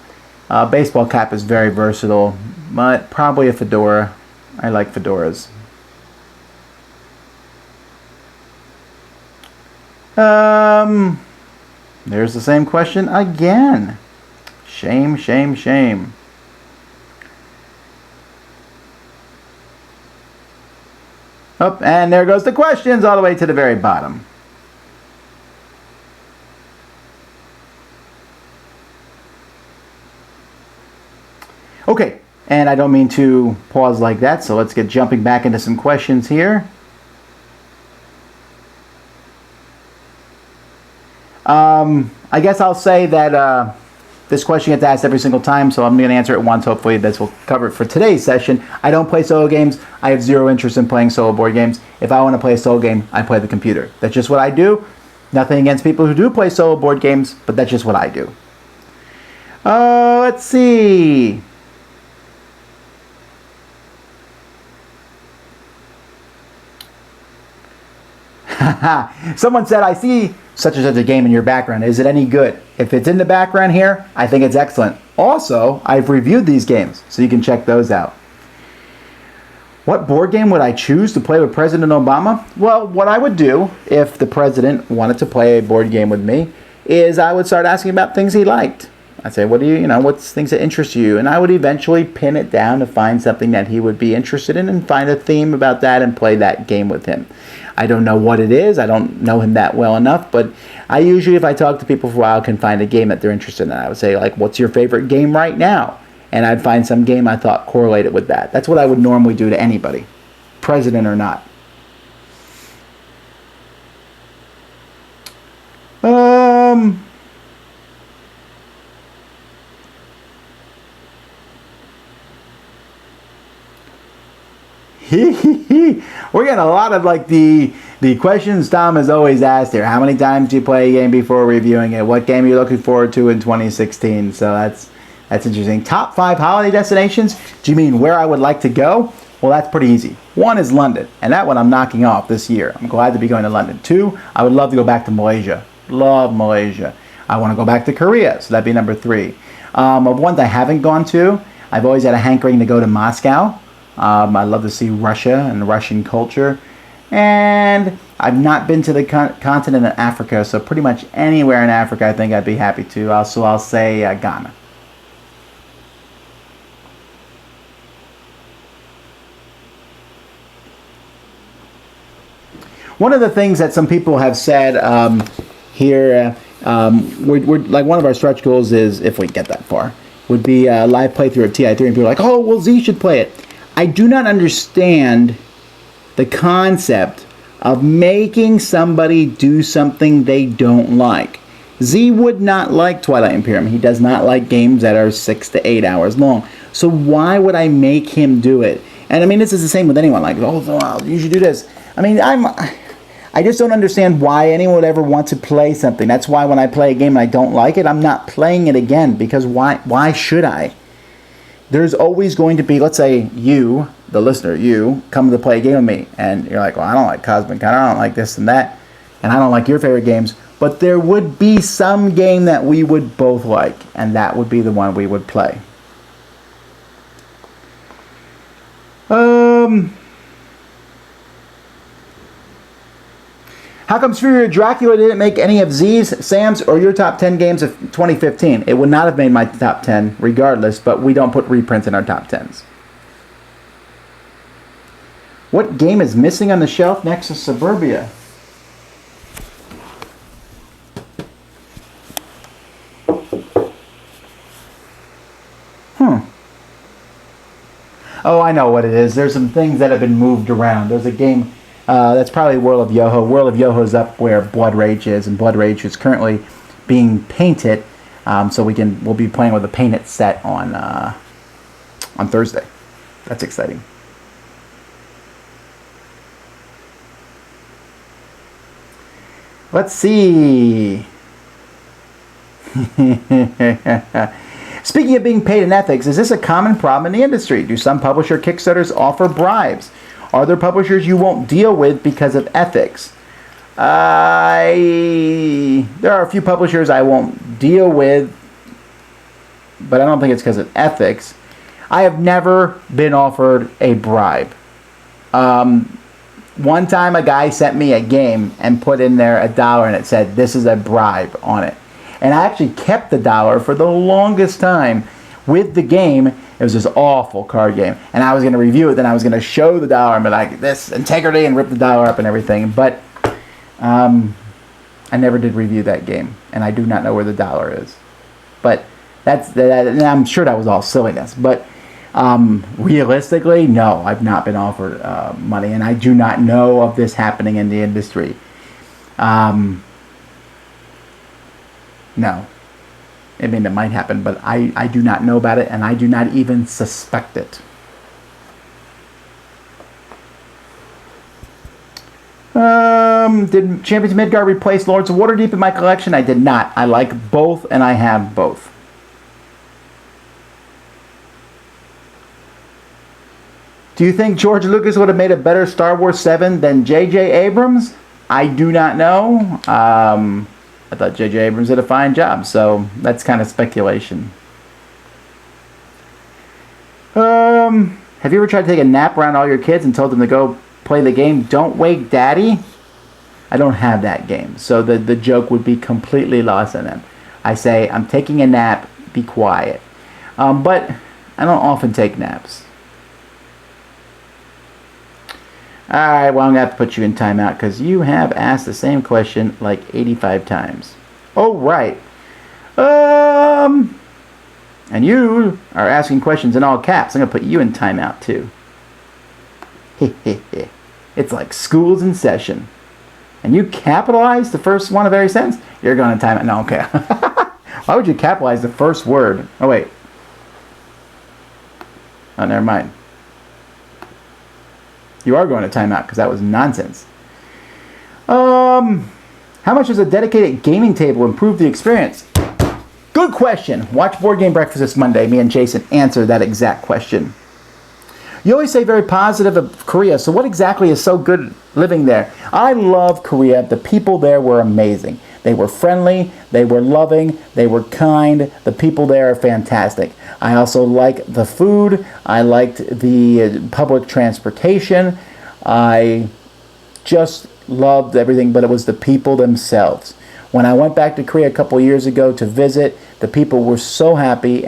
Baseball cap is very versatile, but probably a fedora. I like fedoras. There's the same question again. Shame, shame, shame. Oh, and there goes the questions all the way to the very bottom. Okay, And I don't mean to pause like that, so let's get jumping back into some questions here. I guess I'll say that this question gets asked every single time, so I'm going to answer it once. Hopefully this will cover it for today's session. I don't play solo games. I have zero interest in playing solo board games. If I want to play a solo game, I play the computer. That's just what I do. Nothing against people who do play solo board games, but that's just what I do. Let's see. Someone said, I see such and such a game in your background. Is it any good? If it's in the background here, I think it's excellent. Also, I've reviewed these games, so you can check those out. What board game would I choose to play with President Obama? Well, what I would do if the president wanted to play a board game with me is I would start asking about things he liked. I'd say, what's things that interest you? And I would eventually pin it down to find something that he would be interested in and find a theme about that and play that game with him. I don't know what it is. I don't know him that well enough, but I usually, if I talk to people for a while, can find a game that they're interested in. I would say, like, what's your favorite game right now? And I'd find some game I thought correlated with that. That's what I would normally do to anybody, president or not. We're getting a lot of like the questions Tom has always asked here. How many times do you play a game before reviewing it? What game are you looking forward to in 2016? So that's interesting. Top 5 holiday destinations? Do you mean where I would like to go? Well, that's pretty easy. 1 is London, and that one I'm knocking off this year. I'm glad to be going to London. 2, I would love to go back to Malaysia. Love Malaysia. I want to go back to Korea, so that'd be number 3. Of ones I haven't gone to, I've always had a hankering to go to Moscow. I'd love to see Russia and Russian culture. And I've not been to the continent of Africa, so pretty much anywhere in Africa I think I'd be happy to. Also, I'll say Ghana. One of the things that some people have said here, we're like one of our stretch goals is, if we get that far, would be a live playthrough of TI3, and people are like, oh, well, Z should play it. I do not understand the concept of making somebody do something they don't like. Z would not like Twilight Imperium. He does not like games that are 6 to 8 hours long. So why would I make him do it? And I mean, this is the same with anyone. Like, oh, well, you should do this. I mean, I just don't understand why anyone would ever want to play something. That's why when I play a game and I don't like it, I'm not playing it again. Because why should I? There's always going to be, let's say you, the listener, you come to play a game with me, and you're like, well, I don't like Cosmic, I don't like this and that, and I don't like your favorite games, but there would be some game that we would both like, and that would be the one we would play. How come Superior Dracula didn't make any of Z's, Sam's, or your top 10 games of 2015? It would not have made my top 10 regardless, but we don't put reprints in our top 10s. What game is missing on the shelf next to Suburbia? Oh, I know what it is. There's some things that have been moved around. There's a game... that's probably World of Yoho. World of Yoho is up where Blood Rage is, and Blood Rage is currently being painted. So we'll be playing with a painted set on Thursday. That's exciting. Let's see. Speaking of being paid in ethics, is this a common problem in the industry? Do some publisher Kickstarters offer bribes? Are there publishers you won't deal with because of ethics? There are a few publishers I won't deal with, but I don't think it's because of ethics. I have never been offered a bribe. One time a guy sent me a game and put in there $1 and it said, this is a bribe on it. And I actually kept the $1 for the longest time with the game. It was this awful card game. And I was going to review it, then I was going to show the $1 and be like, this integrity, and rip the $1 up and everything. But I never did review that game. And I do not know where the $1 is. But and I'm sure that was all silliness. But Realistically, no, I've not been offered money, and I do not know of this happening in the industry. No. I mean, it might happen, but I do not know about it, and I do not even suspect it. Did Champions Midgard replace Lords of Waterdeep in my collection? I did not. I like both, and I have both. Do you think George Lucas would have made a better Star Wars 7 than J.J. Abrams? I do not know. I thought J.J. Abrams did a fine job, so that's kind of speculation. Have you ever tried to take a nap around all your kids and told them to go play the game Don't Wake Daddy? I don't have that game, so the joke would be completely lost on them. I say, I'm taking a nap, be quiet. But I don't often take naps. Alright, well, I'm going to have to put you in timeout because you have asked the same question like 85 times. Oh, right. And you are asking questions in all caps. I'm going to put you in timeout, too. It's like school's in session. And you capitalize the first one of every sentence? You're going to timeout. No, okay. Why would you capitalize the first word? Oh, wait. Oh, never mind. You are going to timeout because that was nonsense. How much does a dedicated gaming table improve the experience? Good question. Watch Board Game Breakfast this Monday. Me and Jason answer that exact question. You always say very positive of Korea, so what exactly is so good living there? I love Korea. The people there were amazing. They were friendly, they were loving, they were kind. The people there are fantastic. I also like the food. I liked the public transportation. I just loved everything, but it was the people themselves. When I went back to Korea a couple years ago to visit, the people were so happy.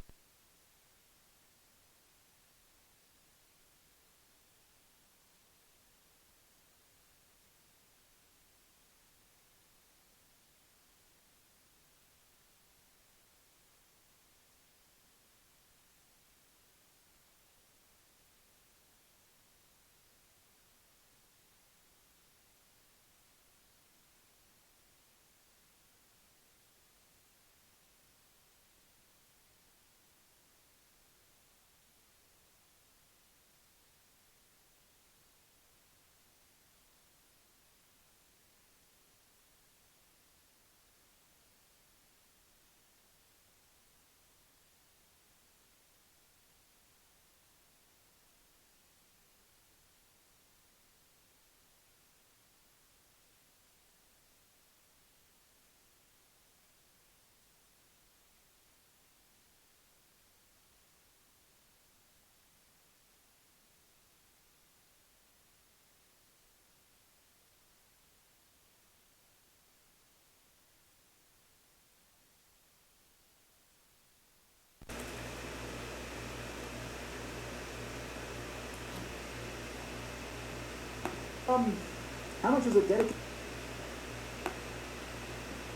How much is a dedicated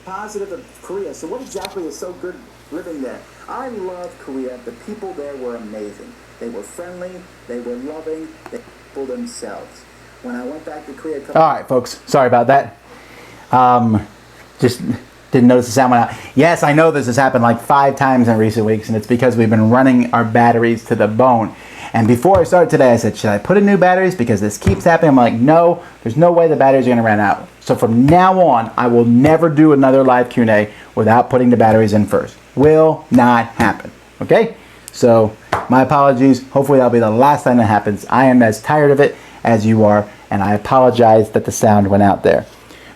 positive of Korea? So what exactly is so good living there? I love Korea. The people there were amazing. They were friendly. They were loving. They people themselves. When I went back to Korea... All right, folks. Sorry about that. Just didn't notice the sound went out. Yes, I know this has happened like 5 times in recent weeks, and it's because we've been running our batteries to the bone. And before I started today, I said, should I put in new batteries? Because this keeps happening. I'm like, no, there's no way the batteries are going to run out. So from now on, I will never do another live Q&A without putting the batteries in first. Will not happen. Okay? So my apologies. Hopefully that'll be the last time that happens. I am as tired of it as you are, and I apologize that the sound went out there.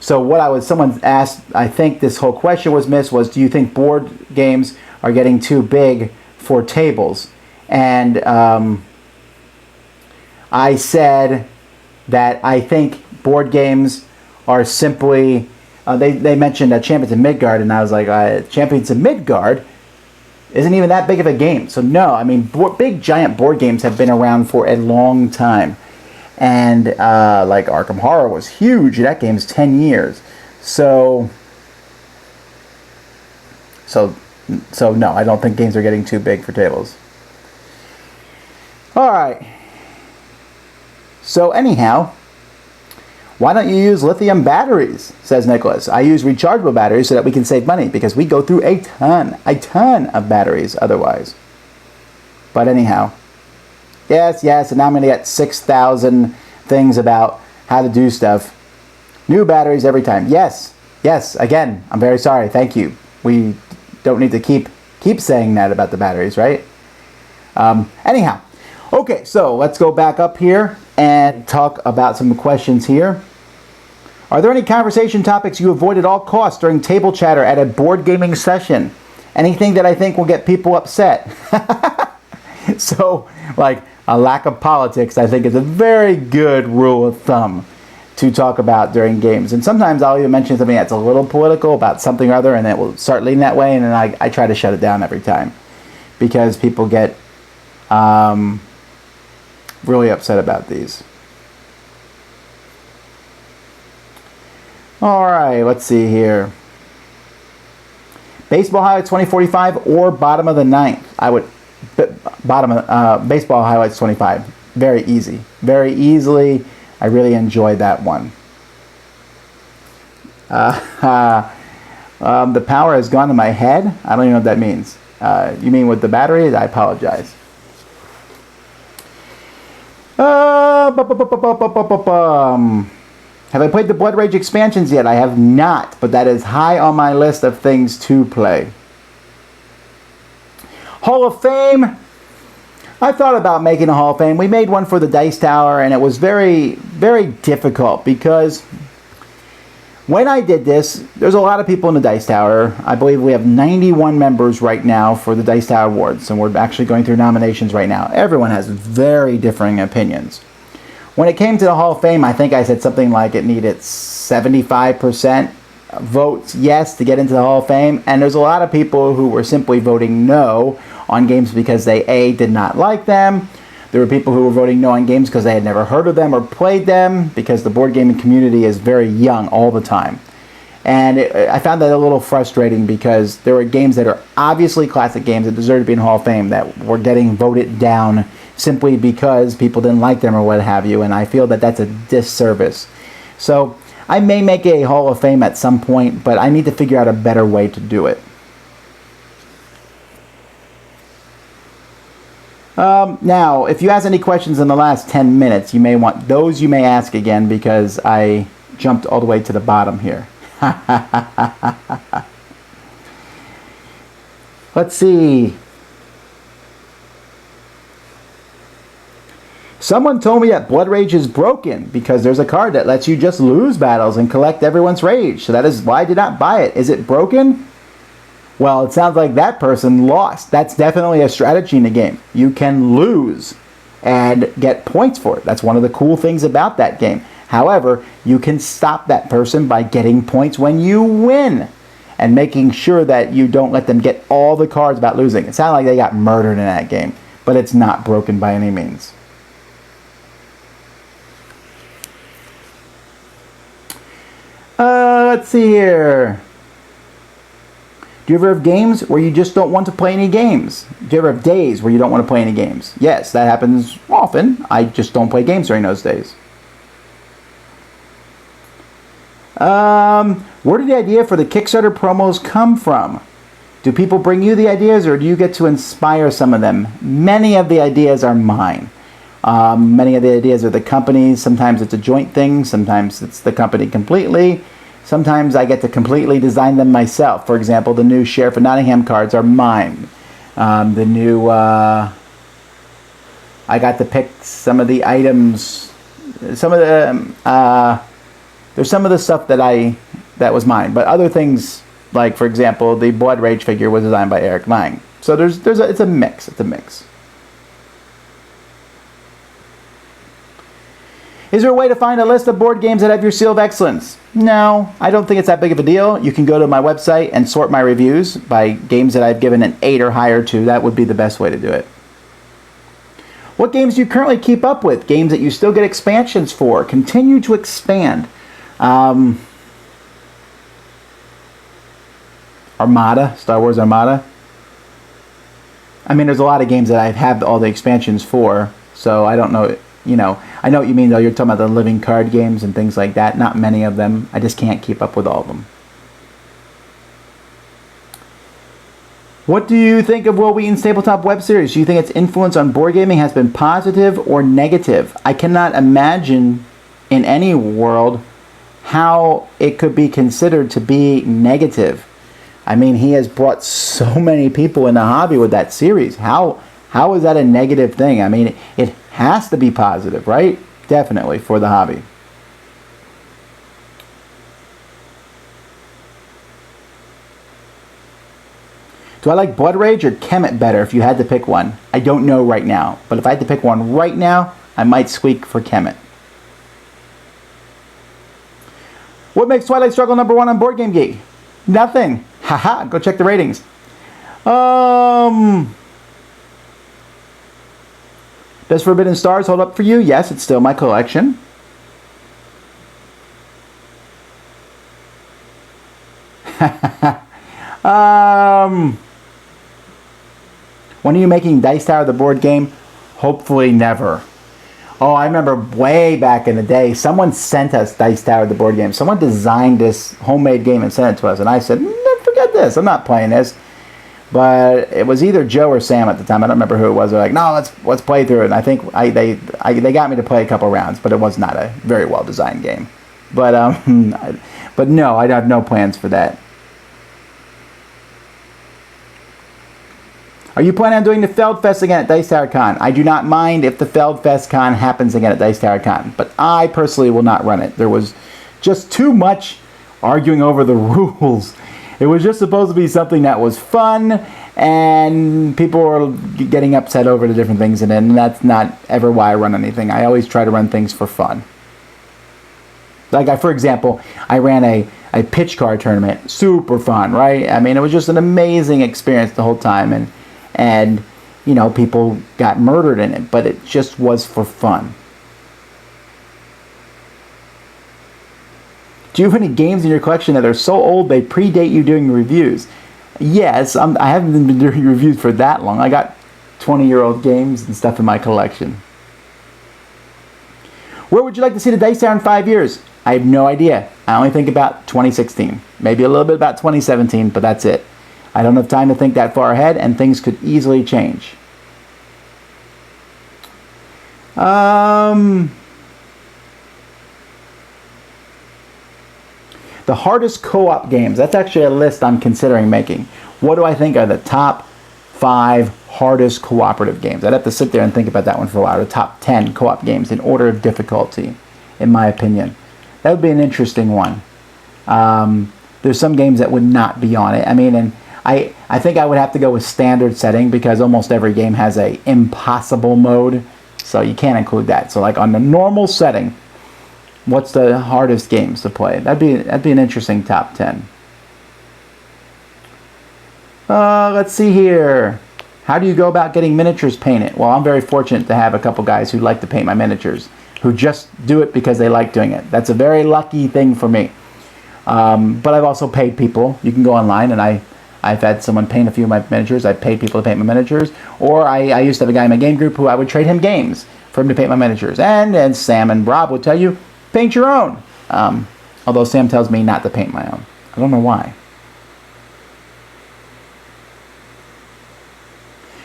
So someone asked, I think this whole question was missed, was do you think board games are getting too big for tables? And I said that I think board games are simply, they mentioned Champions of Midgard, and I was like, Champions of Midgard isn't even that big of a game. So no, I mean, big giant board games have been around for a long time. And like Arkham Horror was huge. That game's 10 years. So no, I don't think games are getting too big for tables. All right. So anyhow, why don't you use lithium batteries, says Nicholas. I use rechargeable batteries so that we can save money because we go through a ton of batteries otherwise. But anyhow, yes, and now I'm going to get 6,000 things about how to do stuff. New batteries every time. Yes, again, I'm very sorry. Thank you. We don't need to keep saying that about the batteries, right? Anyhow, okay, so let's go back up here and talk about some questions here. Are there any conversation topics you avoid at all costs during table chatter at a board gaming session? Anything that I think will get people upset? So, like, a lack of politics, I think, is a very good rule of thumb to talk about during games. And sometimes I'll even mention something that's a little political about something or other, and it will start leaning that way, and then I try to shut it down every time because people get really upset about these. All right, let's see here. Baseball highlights 2045 or bottom of the ninth. I would baseball highlights 25. Very easy, very easily. I really enjoyed that one. The power has gone to my head. I don't even know what that means. You mean with the batteries? I apologize. Have I played the Blood Rage expansions yet? I have not, but that is high on my list of things to play. Hall of Fame. I thought about making a Hall of Fame. We made one for the Dice Tower, and it was very, very difficult because when I did this, there's a lot of people in the Dice Tower. I believe we have 91 members right now for the Dice Tower Awards, and we're actually going through nominations right now. Everyone has very differing opinions. When it came to the Hall of Fame, I think I said something like it needed 75% votes yes to get into the Hall of Fame, and there's a lot of people who were simply voting no on games because they did not like them. There were people who were voting no on games because they had never heard of them or played them, because the board gaming community is very young all the time. And I found that a little frustrating because there were games that are obviously classic games that deserve to be in the Hall of Fame that were getting voted down simply because people didn't like them or what have you, and I feel that that's a disservice. So I may make a Hall of Fame at some point, but I need to figure out a better way to do it. Now, if you ask any questions in the last 10 minutes, you may ask again because I jumped all the way to the bottom here. Let's see. Someone told me that Blood Rage is broken because there's a card that lets you just lose battles and collect everyone's rage. So that is why I did not buy it. Is it broken? Well, it sounds like that person lost. That's definitely a strategy in the game. You can lose and get points for it. That's one of the cool things about that game. However, you can stop that person by getting points when you win and making sure that you don't let them get all the cards about losing. It sounded like they got murdered in that game, but it's not broken by any means. Let's see here. Do you ever have games where you just don't want to play any games? Do you ever have days where you don't want to play any games? Yes, that happens often. I just don't play games during those days. Where did the idea for the Kickstarter promos come from? Do people bring you the ideas, or do you get to inspire some of them? Many of the ideas are mine. Many of the ideas are the company's. Sometimes it's a joint thing. Sometimes it's the company completely. Sometimes I get to completely design them myself. For example, the new Sheriff of Nottingham cards are mine. The new... I got to pick some of the items. Some of the... there's some of the stuff that was mine. But other things, like, for example, the Blood Rage figure was designed by Eric Lang. So it's a mix. It's a mix. Is there a way to find a list of board games that have your seal of excellence? No, I don't think it's that big of a deal. You can go to my website and sort my reviews by games that I've given an 8 or higher to. That would be the best way to do it. What games do you currently keep up with? Games that you still get expansions for. Continue to expand. Armada, Star Wars Armada. I mean, there's a lot of games that I have all the expansions for. So I don't know, I know what you mean though. You're talking about the living card games and things like that. Not many of them. I just can't keep up with all of them. What do you think of Will Wheaton's tabletop web series? Do you think its influence on board gaming has been positive or negative? I cannot imagine in any world how it could be considered to be negative. I mean, he has brought so many people in the hobby with that series. How is that a negative thing? I mean, it has to be positive, right? Definitely for the hobby. Do I like Blood Rage or Kemet better if you had to pick one? I don't know right now, but if I had to pick one right now, I might squeak for Kemet. What makes Twilight Struggle #1 on Board Game Geek? Nothing. Haha, go check the ratings. Does Forbidden Stars hold up for you? Yes, it's still my collection. When are you making Dice Tower the board game? Hopefully never. Oh, I remember way back in the day, someone sent us Dice Tower the board game. Someone designed this homemade game and sent it to us, and I said, forget this, I'm not playing this. But it was either Joe or Sam at the time. I don't remember who it was. They're like, no, let's play through it. And I think they got me to play a couple rounds, but it was not a very well designed game. But but no, I have no plans for that. Are you planning on doing the Feldfest again at Dice Tower Con? I do not mind if the Feldfest Con happens again at Dice Tower Con, but I personally will not run it. There was just too much arguing over the rules. It was just supposed to be something that was fun, and people were getting upset over the different things, and that's not ever why I run anything. I always try to run things for fun. Like, for example, I ran a pitch card tournament. Super fun, right? I mean, it was just an amazing experience the whole time, and people got murdered in it, but it just was for fun. Do you have any games in your collection that are so old they predate you doing reviews? Yes, I haven't been doing reviews for that long. I got 20-year-old games and stuff in my collection. Where would you like to see the Dice Tower in 5 years? I have no idea. I only think about 2016. Maybe a little bit about 2017, but that's it. I don't have time to think that far ahead, and things could easily change. The hardest co-op games. That's actually a list I'm considering making. What do I think are the top 5 hardest cooperative games? I'd have to sit there and think about that one for a while. The top 10 co-op games in order of difficulty, in my opinion. That would be an interesting one. There's some games that would not be on it. I mean, and I think I would have to go with standard setting because almost every game has a impossible mode, so you can't include that. So like on the normal setting, what's the hardest games to play? That'd be an interesting top 10. Let's see here. How do you go about getting miniatures painted? Well, I'm very fortunate to have a couple guys who like to paint my miniatures, who just do it because they like doing it. That's a very lucky thing for me. But I've also paid people. You can go online, and I've had someone paint a few of my miniatures. I've paid people to paint my miniatures. Or I used to have a guy in my game group who I would trade him games for him to paint my miniatures. And Sam and Rob will tell you, paint your own. Although Sam tells me not to paint my own. I don't know why.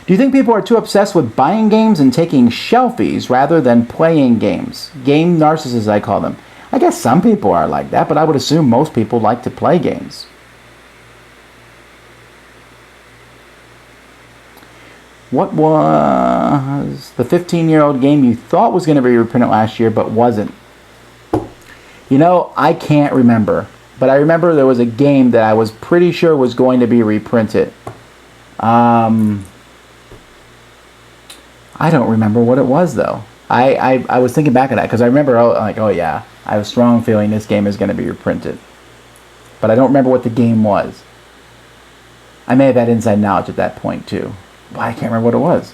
Do you think people are too obsessed with buying games and taking shelfies rather than playing games? Game narcissists, I call them. I guess some people are like that, but I would assume most people like to play games. What was the 15-year-old game you thought was going to be reprinted last year but wasn't? I can't remember. But I remember there was a game that I was pretty sure was going to be reprinted. I don't remember what it was, though. I was thinking back at that because I remember, oh yeah, I have a strong feeling this game is going to be reprinted. But I don't remember what the game was. I may have had inside knowledge at that point, too. But I can't remember what it was.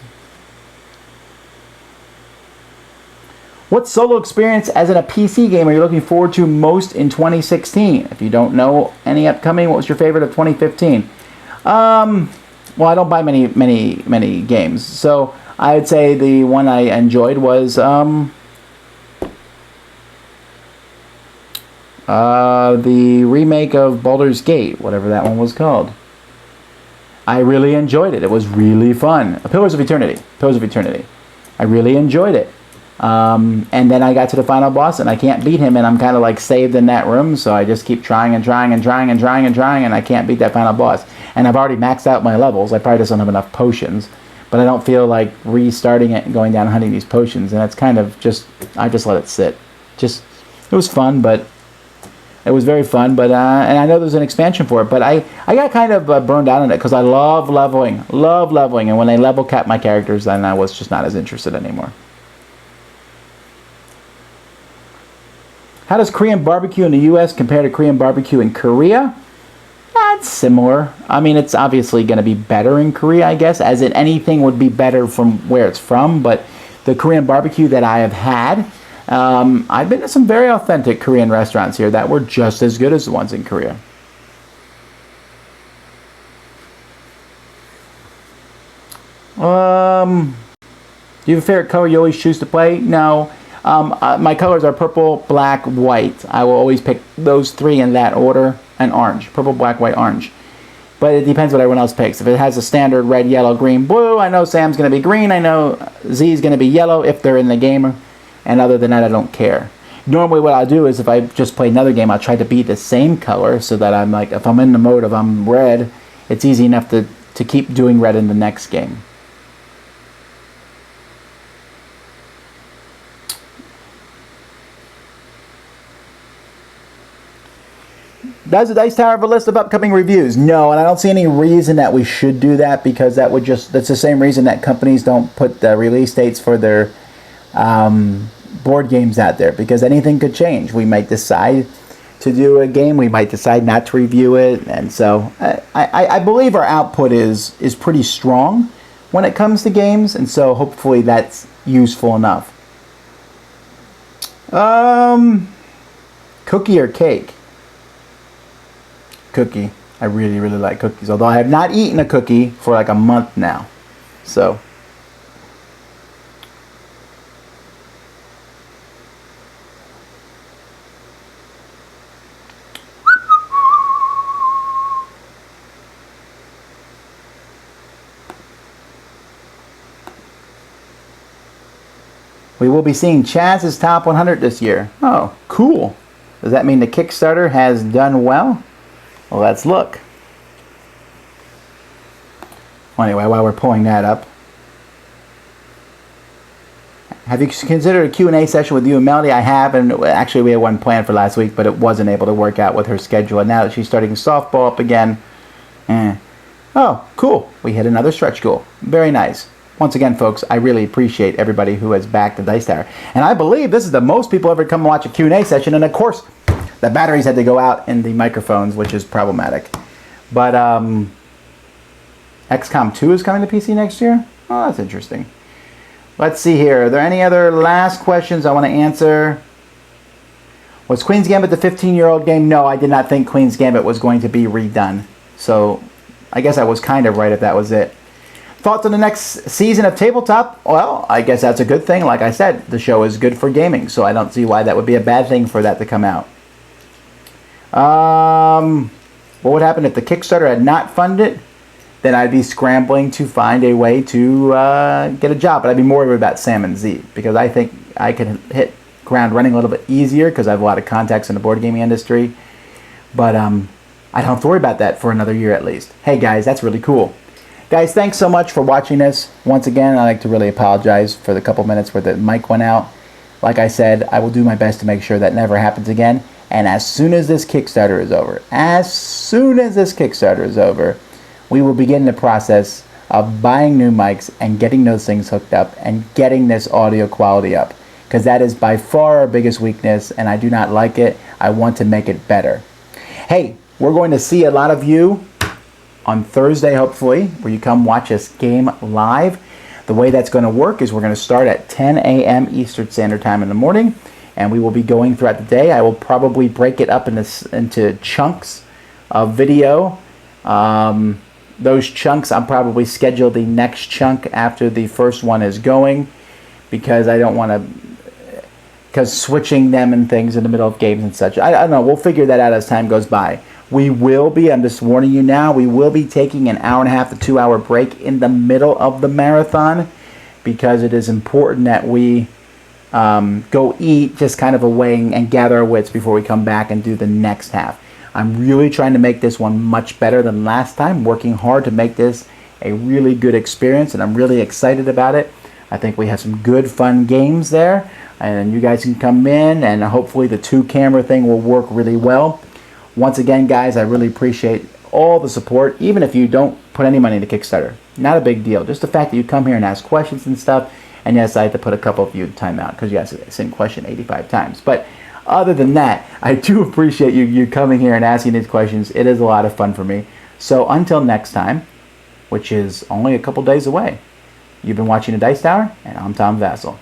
What solo experience as in a PC game are you looking forward to most in 2016? If you don't know any upcoming, what was your favorite of 2015? Well, I don't buy many games. So I would say the one I enjoyed was the remake of Baldur's Gate, whatever that one was called. I really enjoyed it. It was really fun. Pillars of Eternity. Pillars of Eternity. I really enjoyed it. And then I got to the final boss, and I can't beat him, and I'm kind of like saved in that room, so I just keep trying and trying and trying and trying and trying, and I can't beat that final boss. And I've already maxed out my levels. I probably just don't have enough potions. But I don't feel like restarting it and going down and hunting these potions, and that's kind of just, I just let it sit. It was fun, but it was very fun, but and I know there's an expansion for it, but I got kind of burned out on it because I love leveling, and when they level cap my characters, then I was just not as interested anymore. How does Korean barbecue in the U.S. compare to Korean barbecue in Korea? It's similar. I mean, it's obviously going to be better in Korea, I guess, as in anything would be better from where it's from, but the Korean barbecue that I have had, I've been to some very authentic Korean restaurants here that were just as good as the ones in Korea. Do you have a favorite color you always choose to play? No. My colors are purple, black, white. I will always pick those three in that order, and orange. Purple, black, white, orange. But it depends what everyone else picks. If it has a standard red, yellow, green, blue, I know Sam's going to be green. I know Z's going to be yellow if they're in the game. And other than that, I don't care. Normally what I'll do is if I just play another game, I'll try to be the same color so that I'm like, if I'm in the mode of I'm red, it's easy enough to keep doing red in the next game. Does the Dice Tower have a list of upcoming reviews? No, and I don't see any reason that we should do that, because that's the same reason that companies don't put the release dates for their board games out there, because anything could change. We might decide to do a game, we might decide not to review it, and so I believe our output is pretty strong when it comes to games, and so hopefully that's useful enough. Cookie or cake? Cookie. I really, really like cookies, although I have not eaten a cookie for like a month now. So we will be seeing Chaz's Top 100 this year. Oh, cool. Does that mean the Kickstarter has done well? Well, let's look. Well, anyway, while we're pulling that up, have you considered a Q&A session with you and Melody? I have, and actually we had one planned for last week, but it wasn't able to work out with her schedule. And now that she's starting softball up again, oh, cool. We hit another stretch goal. Very nice. Once again, folks, I really appreciate everybody who has backed the Dice Tower. And I believe this is the most people ever come and watch a Q&A session. And of course, the batteries had to go out in the microphones, which is problematic. But XCOM 2 is coming to PC next year? Oh, that's interesting. Let's see here. Are there any other last questions I want to answer? Was Queen's Gambit the 15-year-old game? No, I did not think Queen's Gambit was going to be redone. So I guess I was kind of right if that was it. Thoughts on the next season of Tabletop? Well, I guess that's a good thing. Like I said, the show is good for gaming, so I don't see why that would be a bad thing for that to come out. What would happen if the Kickstarter had not funded? Then I'd be scrambling to find a way to get a job. But I'd be more worried about Sam and Z, because I think I could hit ground running a little bit easier because I have a lot of contacts in the board gaming industry. But I don't have to worry about that for another year at least. Hey guys, that's really cool. Guys, thanks so much for watching this. Once again, I'd like to really apologize for the couple minutes where the mic went out. Like I said, I will do my best to make sure that never happens again. And as soon as this Kickstarter is over, we will begin the process of buying new mics and getting those things hooked up and getting this audio quality up. Because that is by far our biggest weakness, and I do not like it. I want to make it better. Hey, we're going to see a lot of you on Thursday, hopefully, where you come watch us game live. The way that's going to work is we're going to start at 10 a.m. Eastern Standard Time in the morning, and we will be going throughout the day. I will probably break it up into chunks of video, those chunks, I'll probably schedule the next chunk after the first one is going, because I don't want to, because switching them and things in the middle of games and such. I don't know. We'll figure that out as time goes by. We will be, I'm just warning you now, we will be taking an hour and a half to 2 hour break in the middle of the marathon, because it is important that we go eat, just kind of away and gather our wits before we come back and do the next half. I'm really trying to make this one much better than last time, working hard to make this a really good experience, and I'm really excited about it. I think we have some good, fun games there, and you guys can come in, and hopefully the 2-camera thing will work really well. Once again, guys, I really appreciate all the support, even if you don't put any money into Kickstarter. Not a big deal. Just the fact that you come here and ask questions and stuff. And yes, I had to put a couple of you in timeout because you asked the same question 85 times. But other than that, I do appreciate you coming here and asking these questions. It is a lot of fun for me. So until next time, which is only a couple days away, you've been watching The Dice Tower, and I'm Tom Vasel.